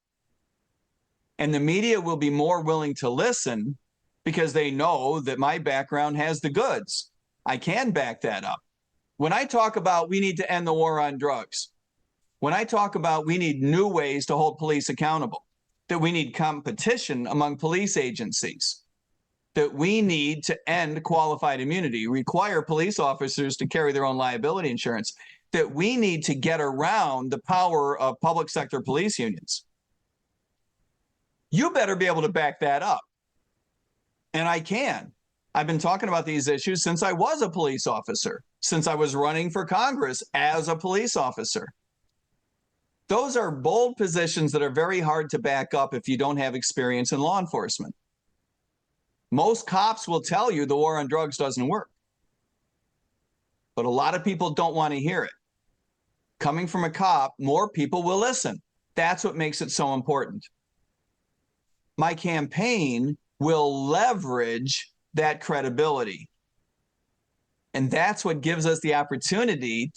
[SPEAKER 2] And the media will be more willing to listen because they know that my background has the goods. I can back that up. When I talk about we need to end the war on drugs, when I talk about we need new ways to hold police accountable, that we need competition among police agencies, that we need to end qualified immunity, require police officers to carry their own liability insurance, that we need to get around the power of public sector police unions. You better be able to back that up. And I can. I've been talking about these issues since I was a police officer, since I was running for Congress as a police officer. Those are bold positions that are very hard to back up if you don't have experience in law enforcement. Most cops will tell you the war on drugs doesn't work. But a lot of people don't want to hear it. Coming from a cop, more people will listen. That's what makes it so important. My campaign will leverage that credibility. And that's what gives us the opportunity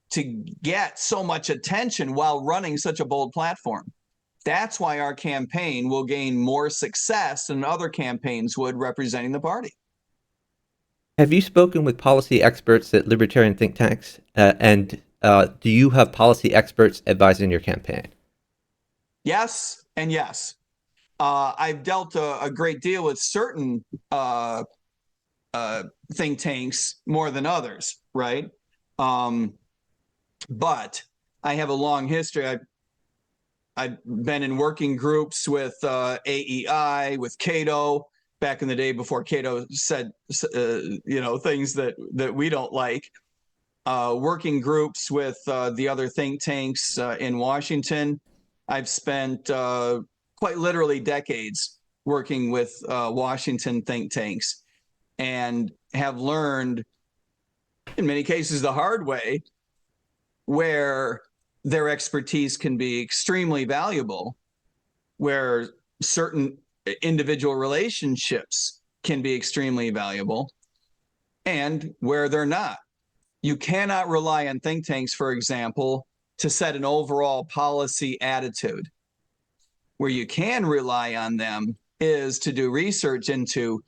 [SPEAKER 2] to get so much attention while running such a bold platform. That's why our campaign will gain more success than other campaigns would representing the party.
[SPEAKER 1] Have you spoken with policy experts at libertarian think tanks? And do you have policy experts advising your campaign?
[SPEAKER 2] Yes and yes. I've dealt a great deal with certain think tanks more than others, right? But I have a long history. I've been in working groups with AEI, with Cato, back in the day before Cato said, things that we don't like. Working groups with the other think tanks in Washington. I've spent quite literally decades working with Washington think tanks and have learned, in many cases the hard way, where their expertise can be extremely valuable, where certain individual relationships can be extremely valuable, and where they're not. You cannot rely on think tanks, for example, to set an overall policy attitude. Where you can rely on them is to do research into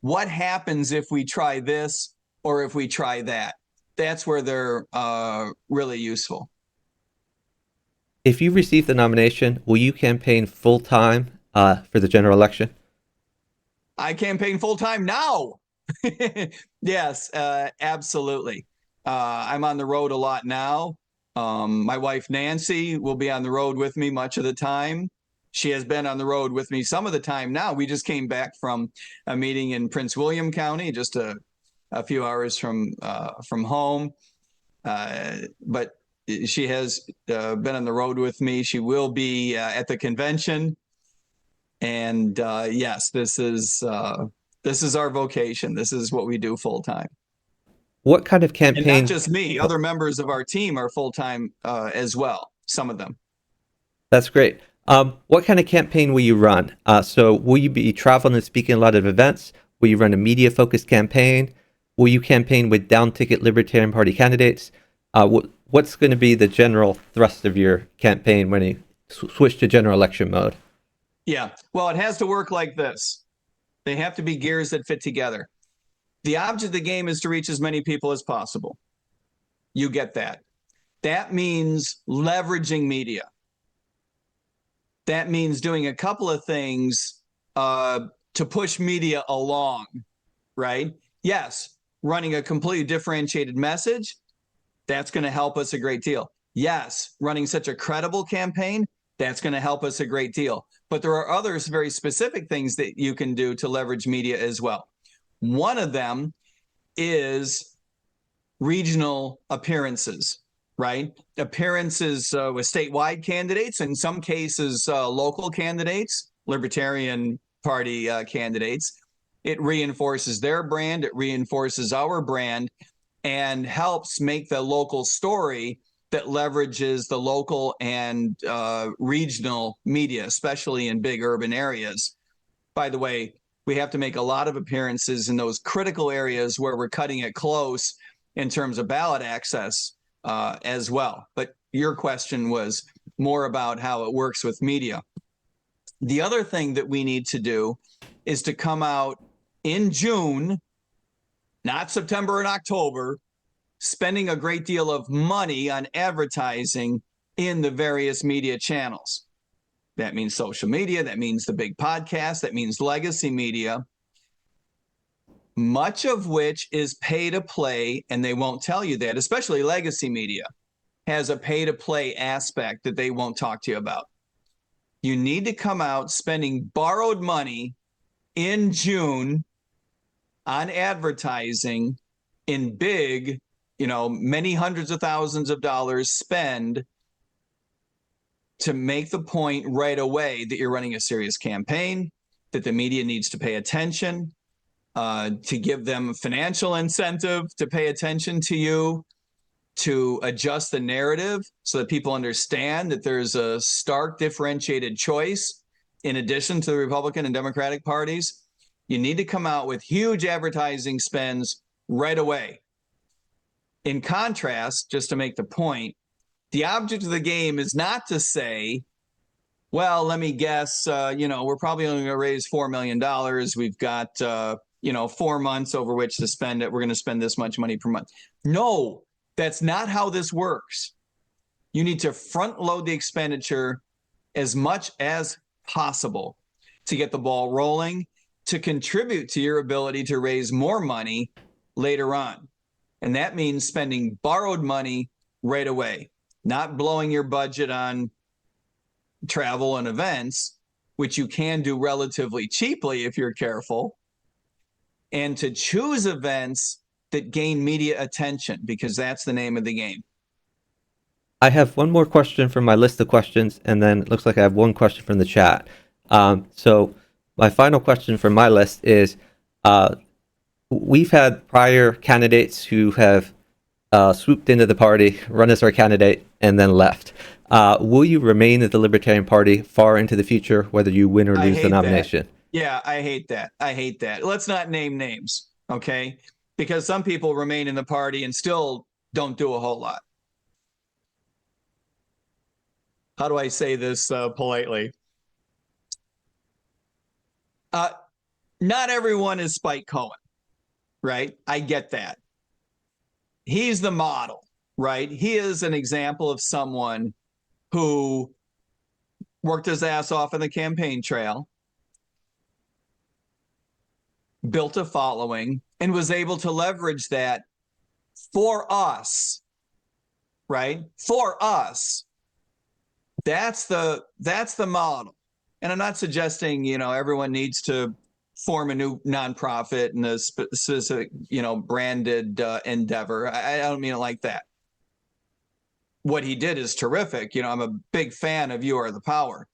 [SPEAKER 2] what happens if we try this or if we try that. That's where they're really useful.
[SPEAKER 1] If you receive the nomination, will you campaign full-time for the general election?
[SPEAKER 2] I campaign full-time now. Yes, absolutely. I'm on the road a lot now. My wife, Nancy, will be on the road with me much of the time. She has been on the road with me some of the time now. We just came back from a meeting in Prince William County, just a few hours from home. But she has been on the road with me. She will be at the convention. And yes, this is our vocation. This is what we do full time.
[SPEAKER 1] What kind of
[SPEAKER 2] And not
[SPEAKER 1] campaign?
[SPEAKER 2] just me, other members of our team are full time as well, some of them.
[SPEAKER 1] That's great. What kind of campaign will you run? So will you be traveling and speaking at a lot of events? Will you run a media-focused campaign? Will you campaign with down-ticket Libertarian Party candidates? What's going to be the general thrust of your campaign when you switch to general election mode?
[SPEAKER 2] Yeah, well, it has to work like this. They have to be gears that fit together. The object of the game is to reach as many people as possible. You get that. That means leveraging media. That means doing a couple of things to push media along, right? Yes, running a completely differentiated message, that's going to help us a great deal. Yes, running such a credible campaign, that's going to help us a great deal. But there are other very specific things that you can do to leverage media as well. One of them is regional appearances, right? Appearances with statewide candidates, in some cases local candidates, Libertarian Party candidates. It reinforces their brand, it reinforces our brand, and helps make the local story that leverages the local and regional media, especially in big urban areas. By the way, we have to make a lot of appearances in those critical areas where we're cutting it close in terms of ballot access as well. But your question was more about how it works with media. The other thing that we need to do is to come out in June, not September and October, spending a great deal of money on advertising in the various media channels. That means social media, that means the big podcasts, that means legacy media, much of which is pay to play, and they won't tell you that, especially legacy media has a pay to play aspect that they won't talk to you about. You need to come out spending borrowed money in June on advertising in big, many hundreds of thousands of dollars spend to make the point right away that you're running a serious campaign, that the media needs to pay attention, to give them financial incentive to pay attention to you, to adjust the narrative so that people understand that there's a stark differentiated choice in addition to the Republican and Democratic parties. You need to come out with huge advertising spends right away. In contrast, just to make the point, the object of the game is not to say, well, let me guess, we're probably only going to raise $4 million. We've got, 4 months over which to spend it. We're going to spend this much money per month. No, that's not how this works. You need to front load the expenditure as much as possible to get the ball rolling, to contribute to your ability to raise more money later on. And that means spending borrowed money right away, not blowing your budget on travel and events, which you can do relatively cheaply if you're careful, and to choose events that gain media attention, because that's the name of the game.
[SPEAKER 1] I have one more question from my list of questions, and then it looks like I have one question from the chat. So my final question from my list is, we've had prior candidates who have swooped into the party, run as our candidate, and then left. Will you remain at the Libertarian Party far into the future, whether you win or lose the nomination?
[SPEAKER 2] Yeah, I hate that. I hate that. Let's not name names, okay? Because some people remain in the party and still don't do a whole lot. How do I say this politely? Not everyone is Spike Cohen, right? I get that. He's the model, right? He is an example of someone who worked his ass off on the campaign trail, built a following, and was able to leverage that for us, right? For us. That's the model. And I'm not suggesting, everyone needs to form a new nonprofit and a specific, branded endeavor. I don't mean it like that. What he did is terrific. I'm a big fan of You Are the Power.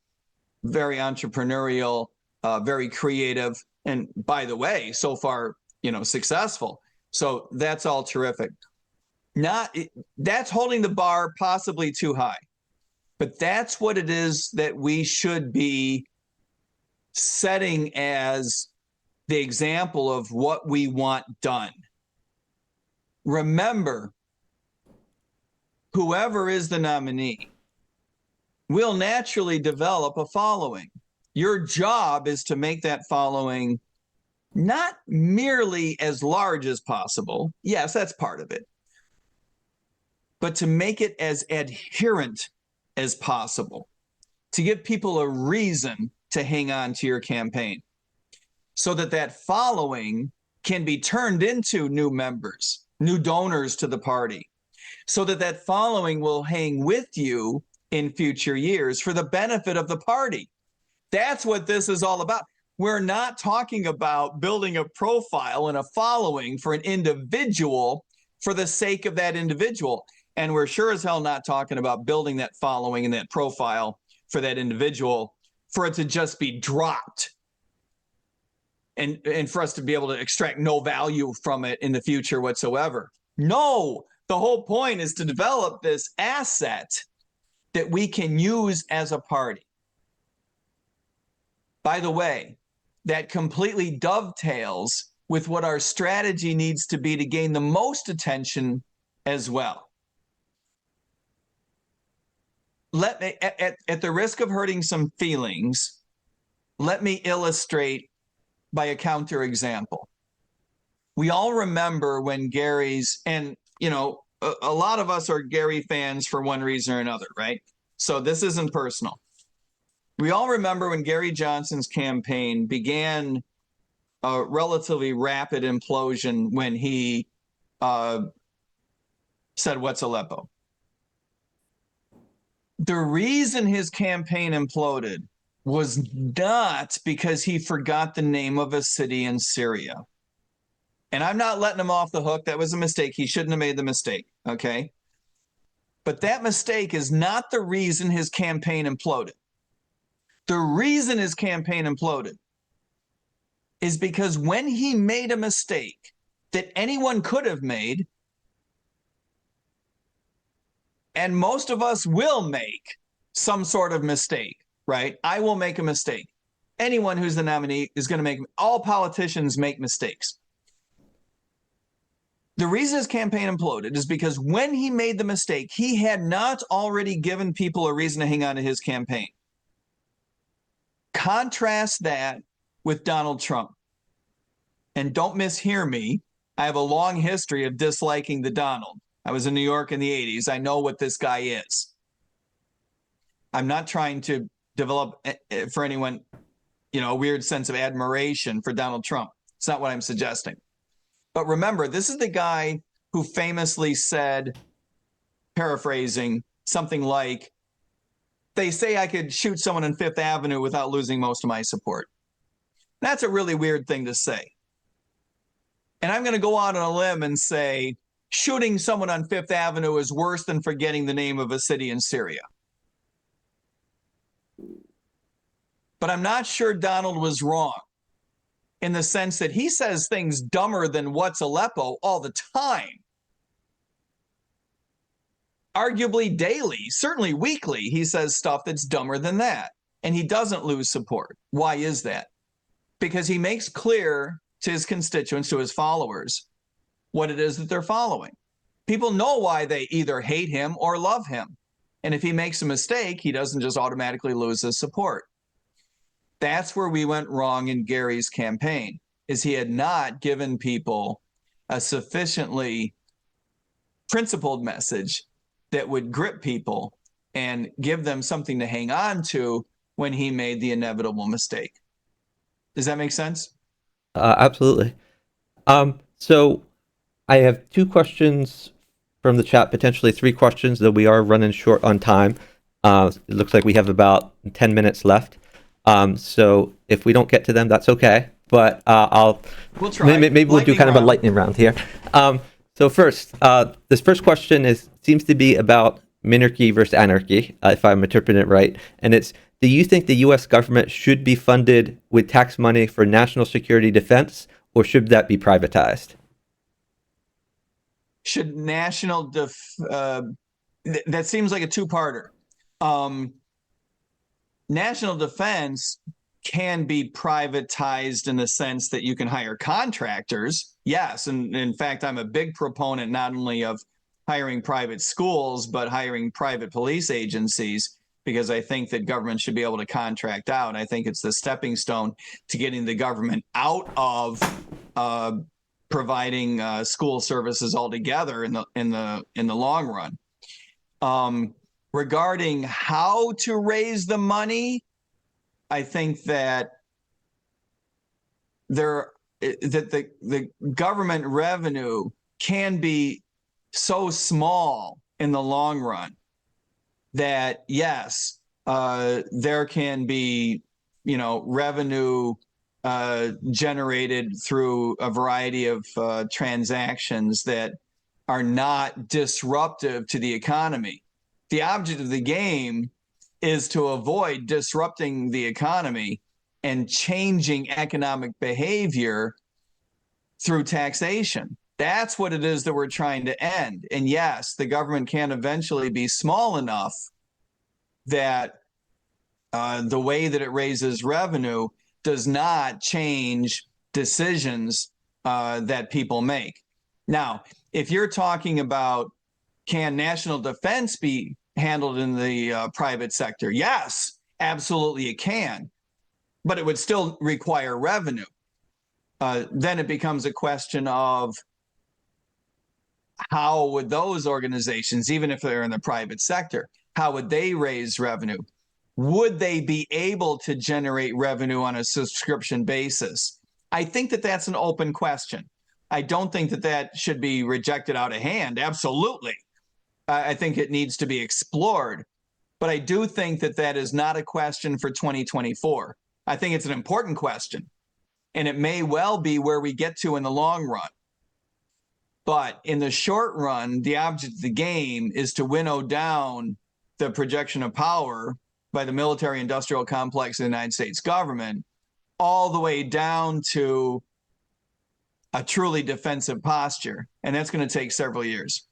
[SPEAKER 2] Very entrepreneurial, very creative, and by the way, so far, successful. So that's all terrific. That's holding the bar possibly too high. But that's what it is that we should be setting as the example of what we want done. Remember, whoever is the nominee will naturally develop a following. Your job is to make that following not merely as large as possible. Yes, that's part of it. But to make it as adherent as possible, to give people a reason to hang on to your campaign so that following can be turned into new members, new donors to the party, so that following will hang with you in future years for the benefit of the party. That's what this is all about. We're not talking about building a profile and a following for an individual for the sake of that individual. And we're sure as hell not talking about building that following and that profile for that individual for it to just be dropped and for us to be able to extract no value from it in the future whatsoever. No, the whole point is to develop this asset that we can use as a party. By the way, that completely dovetails with what our strategy needs to be to gain the most attention as well. Let me, at the risk of hurting some feelings, let me illustrate by a counterexample. We all remember when Gary's, and a lot of us are Gary fans for one reason or another, right? So this isn't personal. We all remember when Gary Johnson's campaign began a relatively rapid implosion when he said, "What's Aleppo?" The reason his campaign imploded was not because he forgot the name of a city in Syria. And I'm not letting him off the hook. That was a mistake. He shouldn't have made the mistake. Okay. But that mistake is not the reason his campaign imploded. The reason his campaign imploded is because when he made a mistake that anyone could have made, and most of us will make some sort of mistake, right? I will make a mistake. Anyone who's the nominee is going to make, all politicians make mistakes. The reason his campaign imploded is because when he made the mistake, he had not already given people a reason to hang on to his campaign. Contrast that with Donald Trump. And don't mishear me. I have a long history of disliking the Donald. I was in New York in the 80s. I know what this guy is. I'm not trying to develop for anyone, a weird sense of admiration for Donald Trump. It's not what I'm suggesting. But remember, this is the guy who famously said, paraphrasing, something like, "They say I could shoot someone on Fifth Avenue without losing most of my support." That's a really weird thing to say. And I'm going to go out on a limb and say, shooting someone on Fifth Avenue is worse than forgetting the name of a city in Syria. But I'm not sure Donald was wrong in the sense that he says things dumber than "What's Aleppo" all the time. Arguably daily, certainly weekly, he says stuff that's dumber than that. And he doesn't lose support. Why is that? Because he makes clear to his constituents, to his followers, what it is that they're following. People know why they either hate him or love him. And if he makes a mistake, he doesn't just automatically lose his support. That's where we went wrong in Gary's campaign, is he had not given people a sufficiently principled message that would grip people and give them something to hang on to when he made the inevitable mistake. Does that make sense?
[SPEAKER 1] Absolutely. So I have two questions from the chat, potentially three questions, though we are running short on time. It looks like we have about 10 minutes left. So if we don't get to them, that's okay. But
[SPEAKER 2] we'll try.
[SPEAKER 1] Maybe we'll do kind of a lightning round here. So first, this first question seems to be about minarchy versus anarchy, if I'm interpreting it right. And it's, do you think the U.S. government should be funded with tax money for national security defense, or should that be privatized?
[SPEAKER 2] Should that seems like a two-parter. National defense can be privatized in the sense that you can hire contractors. Yes. And in fact, I'm a big proponent not only of hiring private schools, but hiring private police agencies, because I think that government should be able to contract out. I think it's the stepping stone to getting the government out of providing school services altogether in the long run. Regarding how to raise the money, I think that the government revenue can be so small in the long run that yes, there can be revenue generated through a variety of transactions that are not disruptive to the economy. The object of the game is to avoid disrupting the economy and changing economic behavior through taxation. That's what it is that we're trying to end. And yes, the government can eventually be small enough that the way that it raises revenue does not change decisions that people make. Now, if you're talking about, can national defense be handled in the private sector? Yes, absolutely it can, but it would still require revenue. Then it becomes a question of how would those organizations, even if they're in the private sector, how would they raise revenue? Would they be able to generate revenue on a subscription basis? I think that that's an open question. I don't think that that should be rejected out of hand. Absolutely. I think it needs to be explored. But I do think that that is not a question for 2024. I think it's an important question. And it may well be where we get to in the long run. But in the short run, the object of the game is to winnow down the projection of power by the military industrial complex of the United States government all the way down to a truly defensive posture. And that's going to take several years.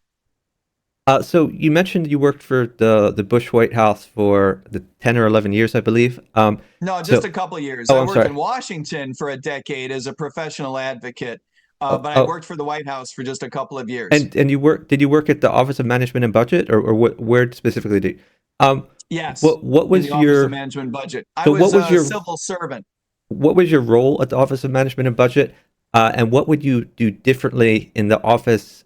[SPEAKER 1] So you mentioned you worked for the Bush White House for the 10 or 11 years, I believe.
[SPEAKER 2] No, just
[SPEAKER 1] So,
[SPEAKER 2] a couple of years.
[SPEAKER 1] oh,
[SPEAKER 2] I
[SPEAKER 1] I'm
[SPEAKER 2] worked
[SPEAKER 1] sorry.
[SPEAKER 2] in Washington for a decade as a professional advocate,
[SPEAKER 1] Oh,
[SPEAKER 2] but I
[SPEAKER 1] oh,
[SPEAKER 2] worked for the White House for just a couple of years.
[SPEAKER 1] and did you work at the Office of Management and Budget, or where specifically did you? Um,
[SPEAKER 2] Yes,
[SPEAKER 1] what
[SPEAKER 2] in the
[SPEAKER 1] was
[SPEAKER 2] Office of
[SPEAKER 1] your
[SPEAKER 2] Management and Budget. I
[SPEAKER 1] so
[SPEAKER 2] was a civil servant.
[SPEAKER 1] what was your role at the Office of Management and Budget, and what would you do differently in the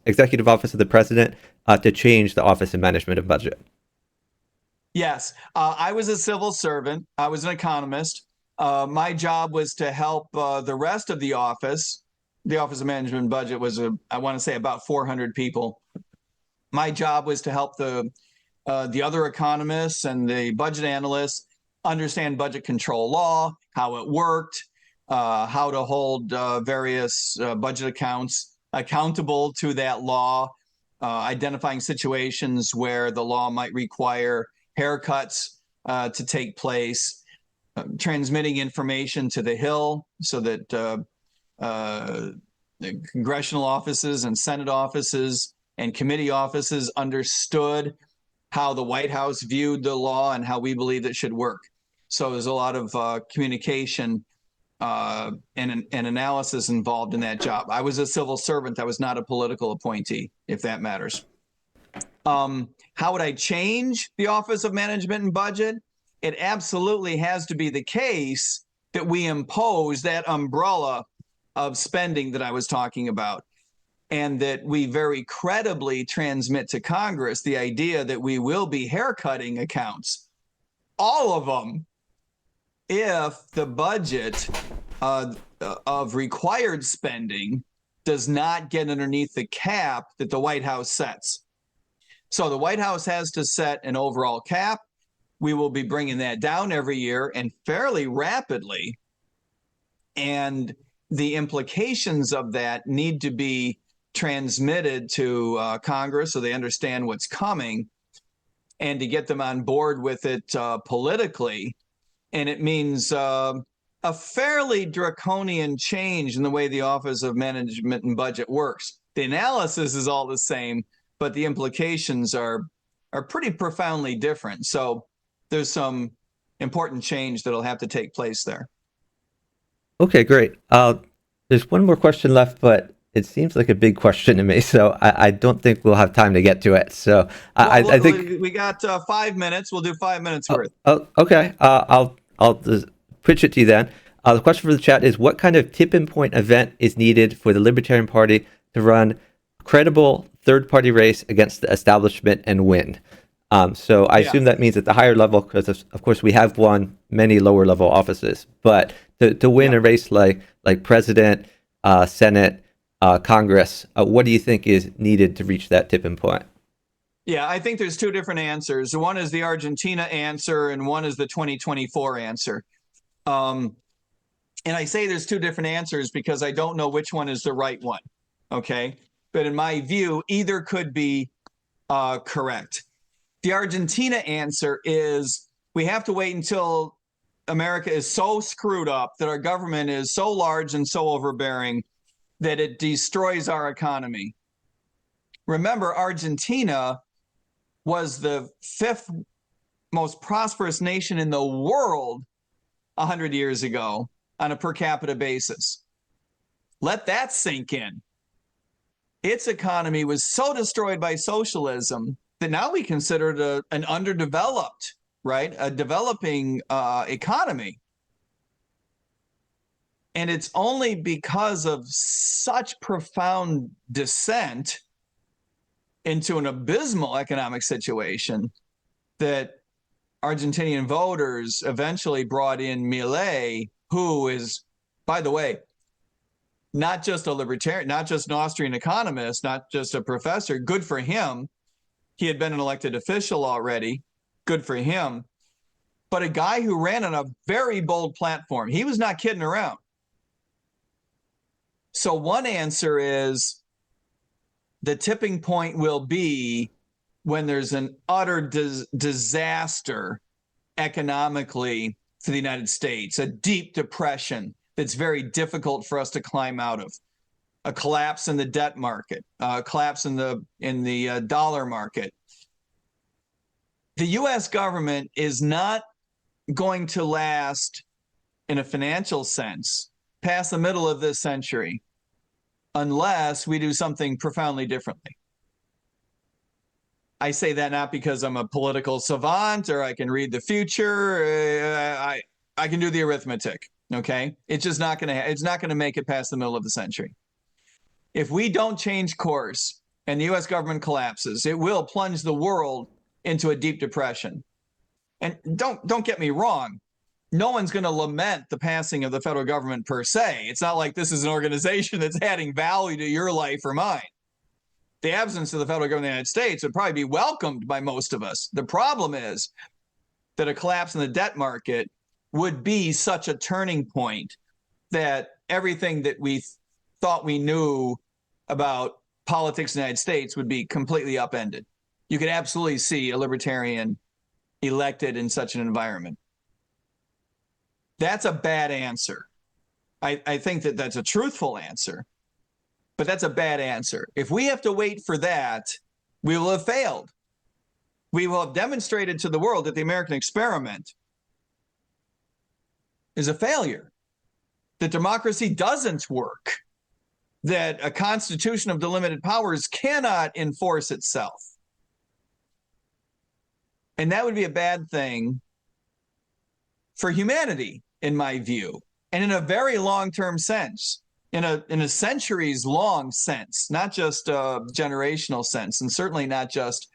[SPEAKER 1] executive office of the president, to change the Office of Management and Budget?
[SPEAKER 2] Yes, I was a civil servant. I was an economist. My job was to help the rest of the office. The Office of Management and Budget was, I want to say, about 400 people. My job was to help the other economists and the budget analysts understand budget control law, how it worked, how to hold various budget accounts accountable to that law, identifying situations where the law might require haircuts to take place, transmitting information to the Hill so that the congressional offices and Senate offices and committee offices understood how the White House viewed the law and how we believed it should work. So there's a lot of communication and analysis involved in that job. I was a civil servant. I was not a political appointee, if that matters. How would I change the Office of Management and Budget? It absolutely has to be the case that we impose that umbrella of spending that I was talking about, and that we very credibly transmit to Congress the idea that we will be haircutting accounts, all of them, if the budget of required spending does not get underneath the cap that the White House sets. So the White House has to set an overall cap. We will be bringing that down every year and fairly rapidly. And the implications of that need to be transmitted to Congress so they understand what's coming, and to get them on board with it politically. And it means a fairly draconian change in the way the Office of Management and Budget works. The analysis is all the same, but the implications are pretty profoundly different. So there's some important change that'll have to take place there.
[SPEAKER 1] Okay, great. There's one more question left, but it seems like a big question to me, so I don't think we'll have time to get to it. So I think
[SPEAKER 2] we got 5 minutes. We'll do 5 minutes worth.
[SPEAKER 1] okay. I'll just pitch it to you then. The question for the chat is: what kind of tipping point event is needed for the Libertarian Party to run a credible third-party race against the establishment and win? So I assume that means at the higher level, because of course we have won many lower level offices, but to win a race like president, Senate, Congress, what do you think is needed to reach that tipping point?
[SPEAKER 2] Yeah, I think there's two different answers. One is the Argentina answer, and one is the 2024 answer. And I say there's two different answers because I don't know which one is the right one. Okay, but in my view, either could be correct. The Argentina answer is we have to wait until America is so screwed up, that our government is so large and so overbearing that it destroys our economy. Remember, Argentina was the fifth most prosperous nation in the world 100 years ago on a per capita basis. Let that sink in. Its economy was so destroyed by socialism that now we consider it an underdeveloped, right? A developing economy. And it's only because of such profound dissent into an abysmal economic situation that Argentinian voters eventually brought in Milei, who is, by the way, not just a libertarian, not just an Austrian economist, not just a professor. Good for him. He had been an elected official already. Good for him. But a guy who ran on a very bold platform. He was not kidding around. So one answer is the tipping point will be when there's an utter disaster economically for the United States, a deep depression that's very difficult for us to climb out of, a collapse in the debt market, a collapse in the dollar market. The U.S. government is not going to last in a financial sense past the middle of this century unless we do something profoundly differently. I say that not because I'm a political savant or I can read the future. I can do the arithmetic. Okay, it's just not going to. It's not going to make it past the middle of the century. If we don't change course and the U.S. government collapses, it will plunge the world into a deep depression. And don't get me wrong. No one's going to lament the passing of the federal government per se. It's not like this is an organization that's adding value to your life or mine. The absence of the federal government of the United States would probably be welcomed by most of us. The problem is that a collapse in the debt market would be such a turning point that everything that we thought we knew about politics in the United States would be completely upended. You could absolutely see a libertarian elected in such an environment. That's a bad answer. I think that that's a truthful answer, but that's a bad answer. If we have to wait for that, we will have failed. We will have demonstrated to the world that the American experiment is a failure, that democracy doesn't work, that a constitution of delimited powers cannot enforce itself. And that would be a bad thing for humanity, in my view, and in a very long-term sense, in a centuries-long sense, not just a generational sense, and certainly not just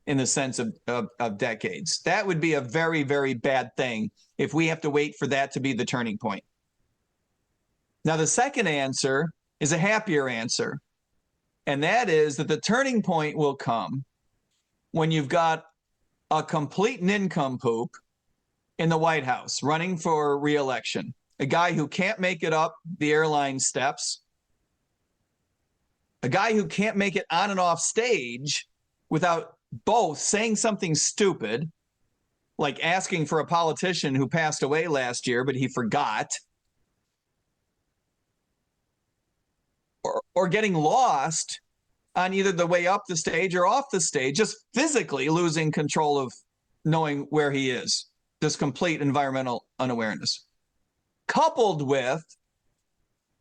[SPEAKER 2] in the sense of decades. That would be a very, very bad thing if we have to wait for that to be the turning point. Now, the second answer is a happier answer, and that is that the turning point will come when you've got a complete nincompoop in the White House running for re-election, a guy who can't make it up the airline steps, a guy who can't make it on and off stage without both saying something stupid, like asking for a politician who passed away last year, but he forgot, or getting lost on either the way up the stage or off the stage, just physically losing control of knowing where he is. This complete environmental unawareness, coupled with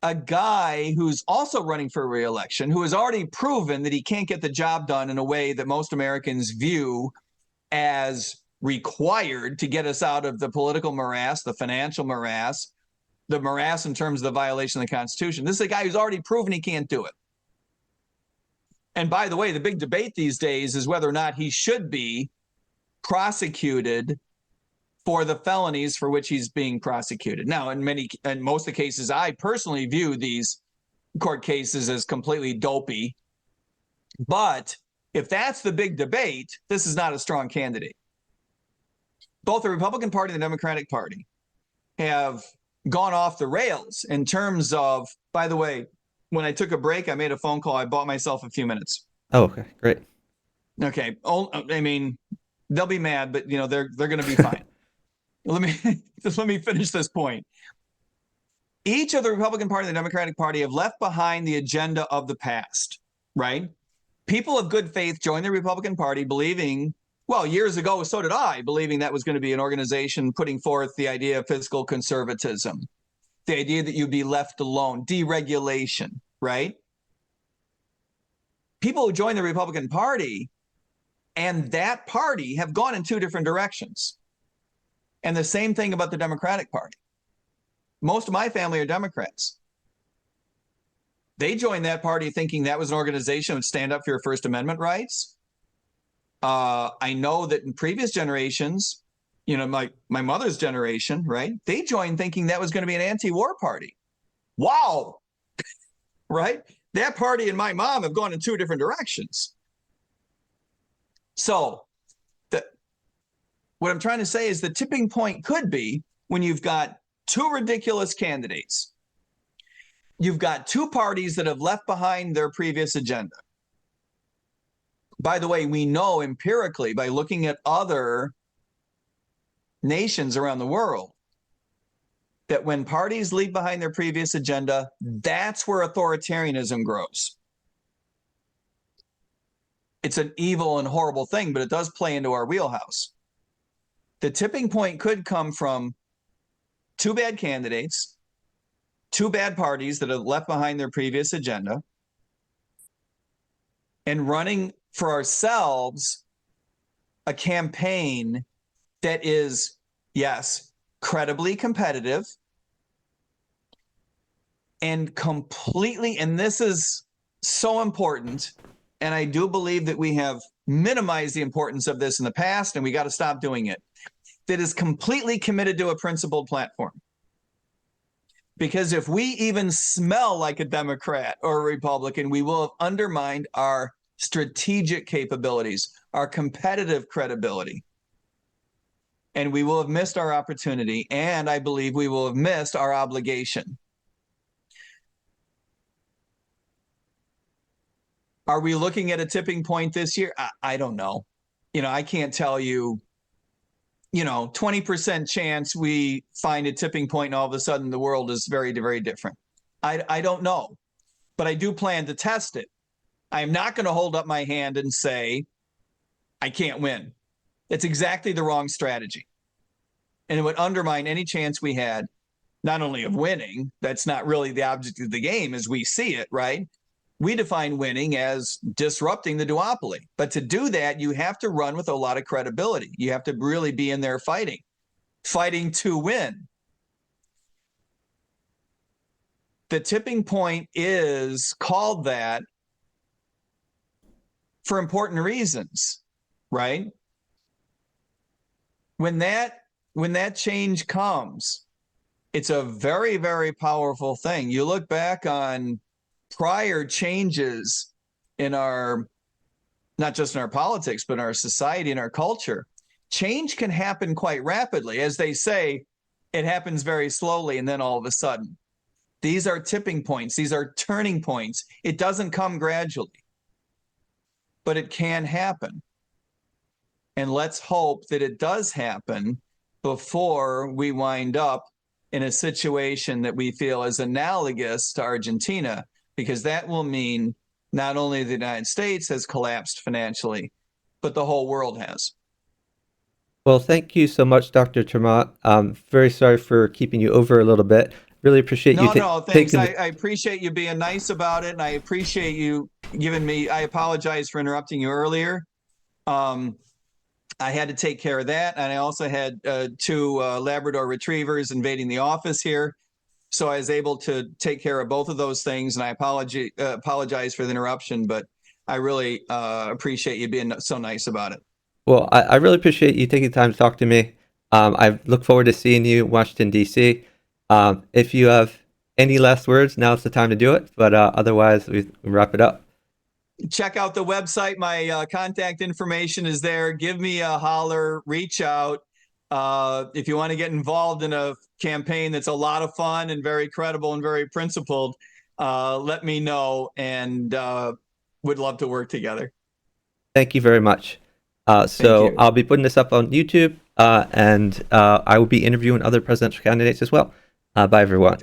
[SPEAKER 2] a guy who's also running for re-election, who has already proven that he can't get the job done in a way that most Americans view as required to get us out of the political morass, the financial morass, the morass in terms of the violation of the Constitution. This is a guy who's already proven he can't do it. And by the way, the big debate these days is whether or not he should be prosecuted for the felonies for which he's being prosecuted. Now, in most of the cases, I personally view these court cases as completely dopey. But if that's the big debate, this is not a strong candidate. Both the Republican Party and the Democratic Party have gone off the rails in terms of, by the way, when I took a break, I made a phone call. I bought myself a few minutes.
[SPEAKER 1] Oh, okay, great.
[SPEAKER 2] Okay. I mean, they'll be mad, but they're going to be fine. Let me finish this point. Each of the Republican Party and the Democratic Party have left behind the agenda of the past, right? People of good faith joined the Republican Party believing, well, years ago, so did I, believing that was going to be an organization putting forth the idea of fiscal conservatism, the idea that you'd be left alone, deregulation, right? People who joined the Republican Party and that party have gone in two different directions. And the same thing about the Democratic Party. Most of my family are Democrats. They joined that party thinking that was an organization that would stand up for your First Amendment rights. I know that in previous generations, my mother's generation, right? They joined thinking that was going to be an anti-war party. Wow, right? That party and my mom have gone in two different directions. So what I'm trying to say is the tipping point could be when you've got two ridiculous candidates. You've got two parties that have left behind their previous agenda. By the way, we know empirically by looking at other nations around the world that when parties leave behind their previous agenda, that's where authoritarianism grows. It's an evil and horrible thing, but it does play into our wheelhouse. The tipping point could come from two bad candidates, two bad parties that have left behind their previous agenda, and running for ourselves a campaign that is, yes, credibly competitive and completely, and this is so important, and I do believe that we have minimized the importance of this in the past, and we got to stop doing it, that is completely committed to a principled platform. Because if we even smell like a Democrat or a Republican, we will have undermined our strategic capabilities, our competitive credibility. And we will have missed our opportunity, and I believe we will have missed our obligation. Are we looking at a tipping point this year? I don't know. I can't tell you, 20% chance we find a tipping point and all of a sudden the world is very, very different. I don't know, but I do plan to test it. I'm not going to hold up my hand and say, I can't win. It's exactly the wrong strategy. And it would undermine any chance we had, not only of winning, that's not really the object of the game as we see it, right? We define winning as disrupting the duopoly. But to do that, you have to run with a lot of credibility. You have to really be in there fighting to win. The tipping point is called that for important reasons, right? When that change comes, it's a very, very powerful thing. You look back on prior changes in our, not just in our politics, but in our society and our culture, change can happen quite rapidly. As they say, it happens very slowly and then all of a sudden. These are tipping points. These are turning points. It doesn't come gradually, but it can happen. And let's hope that it does happen before we wind up in a situation that we feel is analogous to Argentina, because that will mean not only the United States has collapsed financially, but the whole world has.
[SPEAKER 1] Well, thank you so much, Dr. Termont. Very sorry for keeping you over a little bit. Really appreciate you
[SPEAKER 2] No, thanks.
[SPEAKER 1] taking
[SPEAKER 2] I appreciate you being nice about it, and I appreciate you giving me, I apologize for interrupting you earlier. I had to take care of that, and I also had two Labrador retrievers invading the office here. So I was able to take care of both of those things, and I apologize for the interruption, but I really appreciate you being so nice about it.
[SPEAKER 1] Well, I really appreciate you taking time to talk to me. I look forward to seeing you in Washington, D.C. If you have any last words, now's the time to do it. But otherwise, we wrap it up.
[SPEAKER 2] Check out the website. My contact information is there. Give me a holler, reach out. If you want to get involved in a campaign that's a lot of fun and very credible and very principled, let me know, and would love to work together.
[SPEAKER 1] Thank you very much.
[SPEAKER 2] Thank you.
[SPEAKER 1] I'll be putting this up on YouTube, and I will be interviewing other presidential candidates as well. Bye, everyone.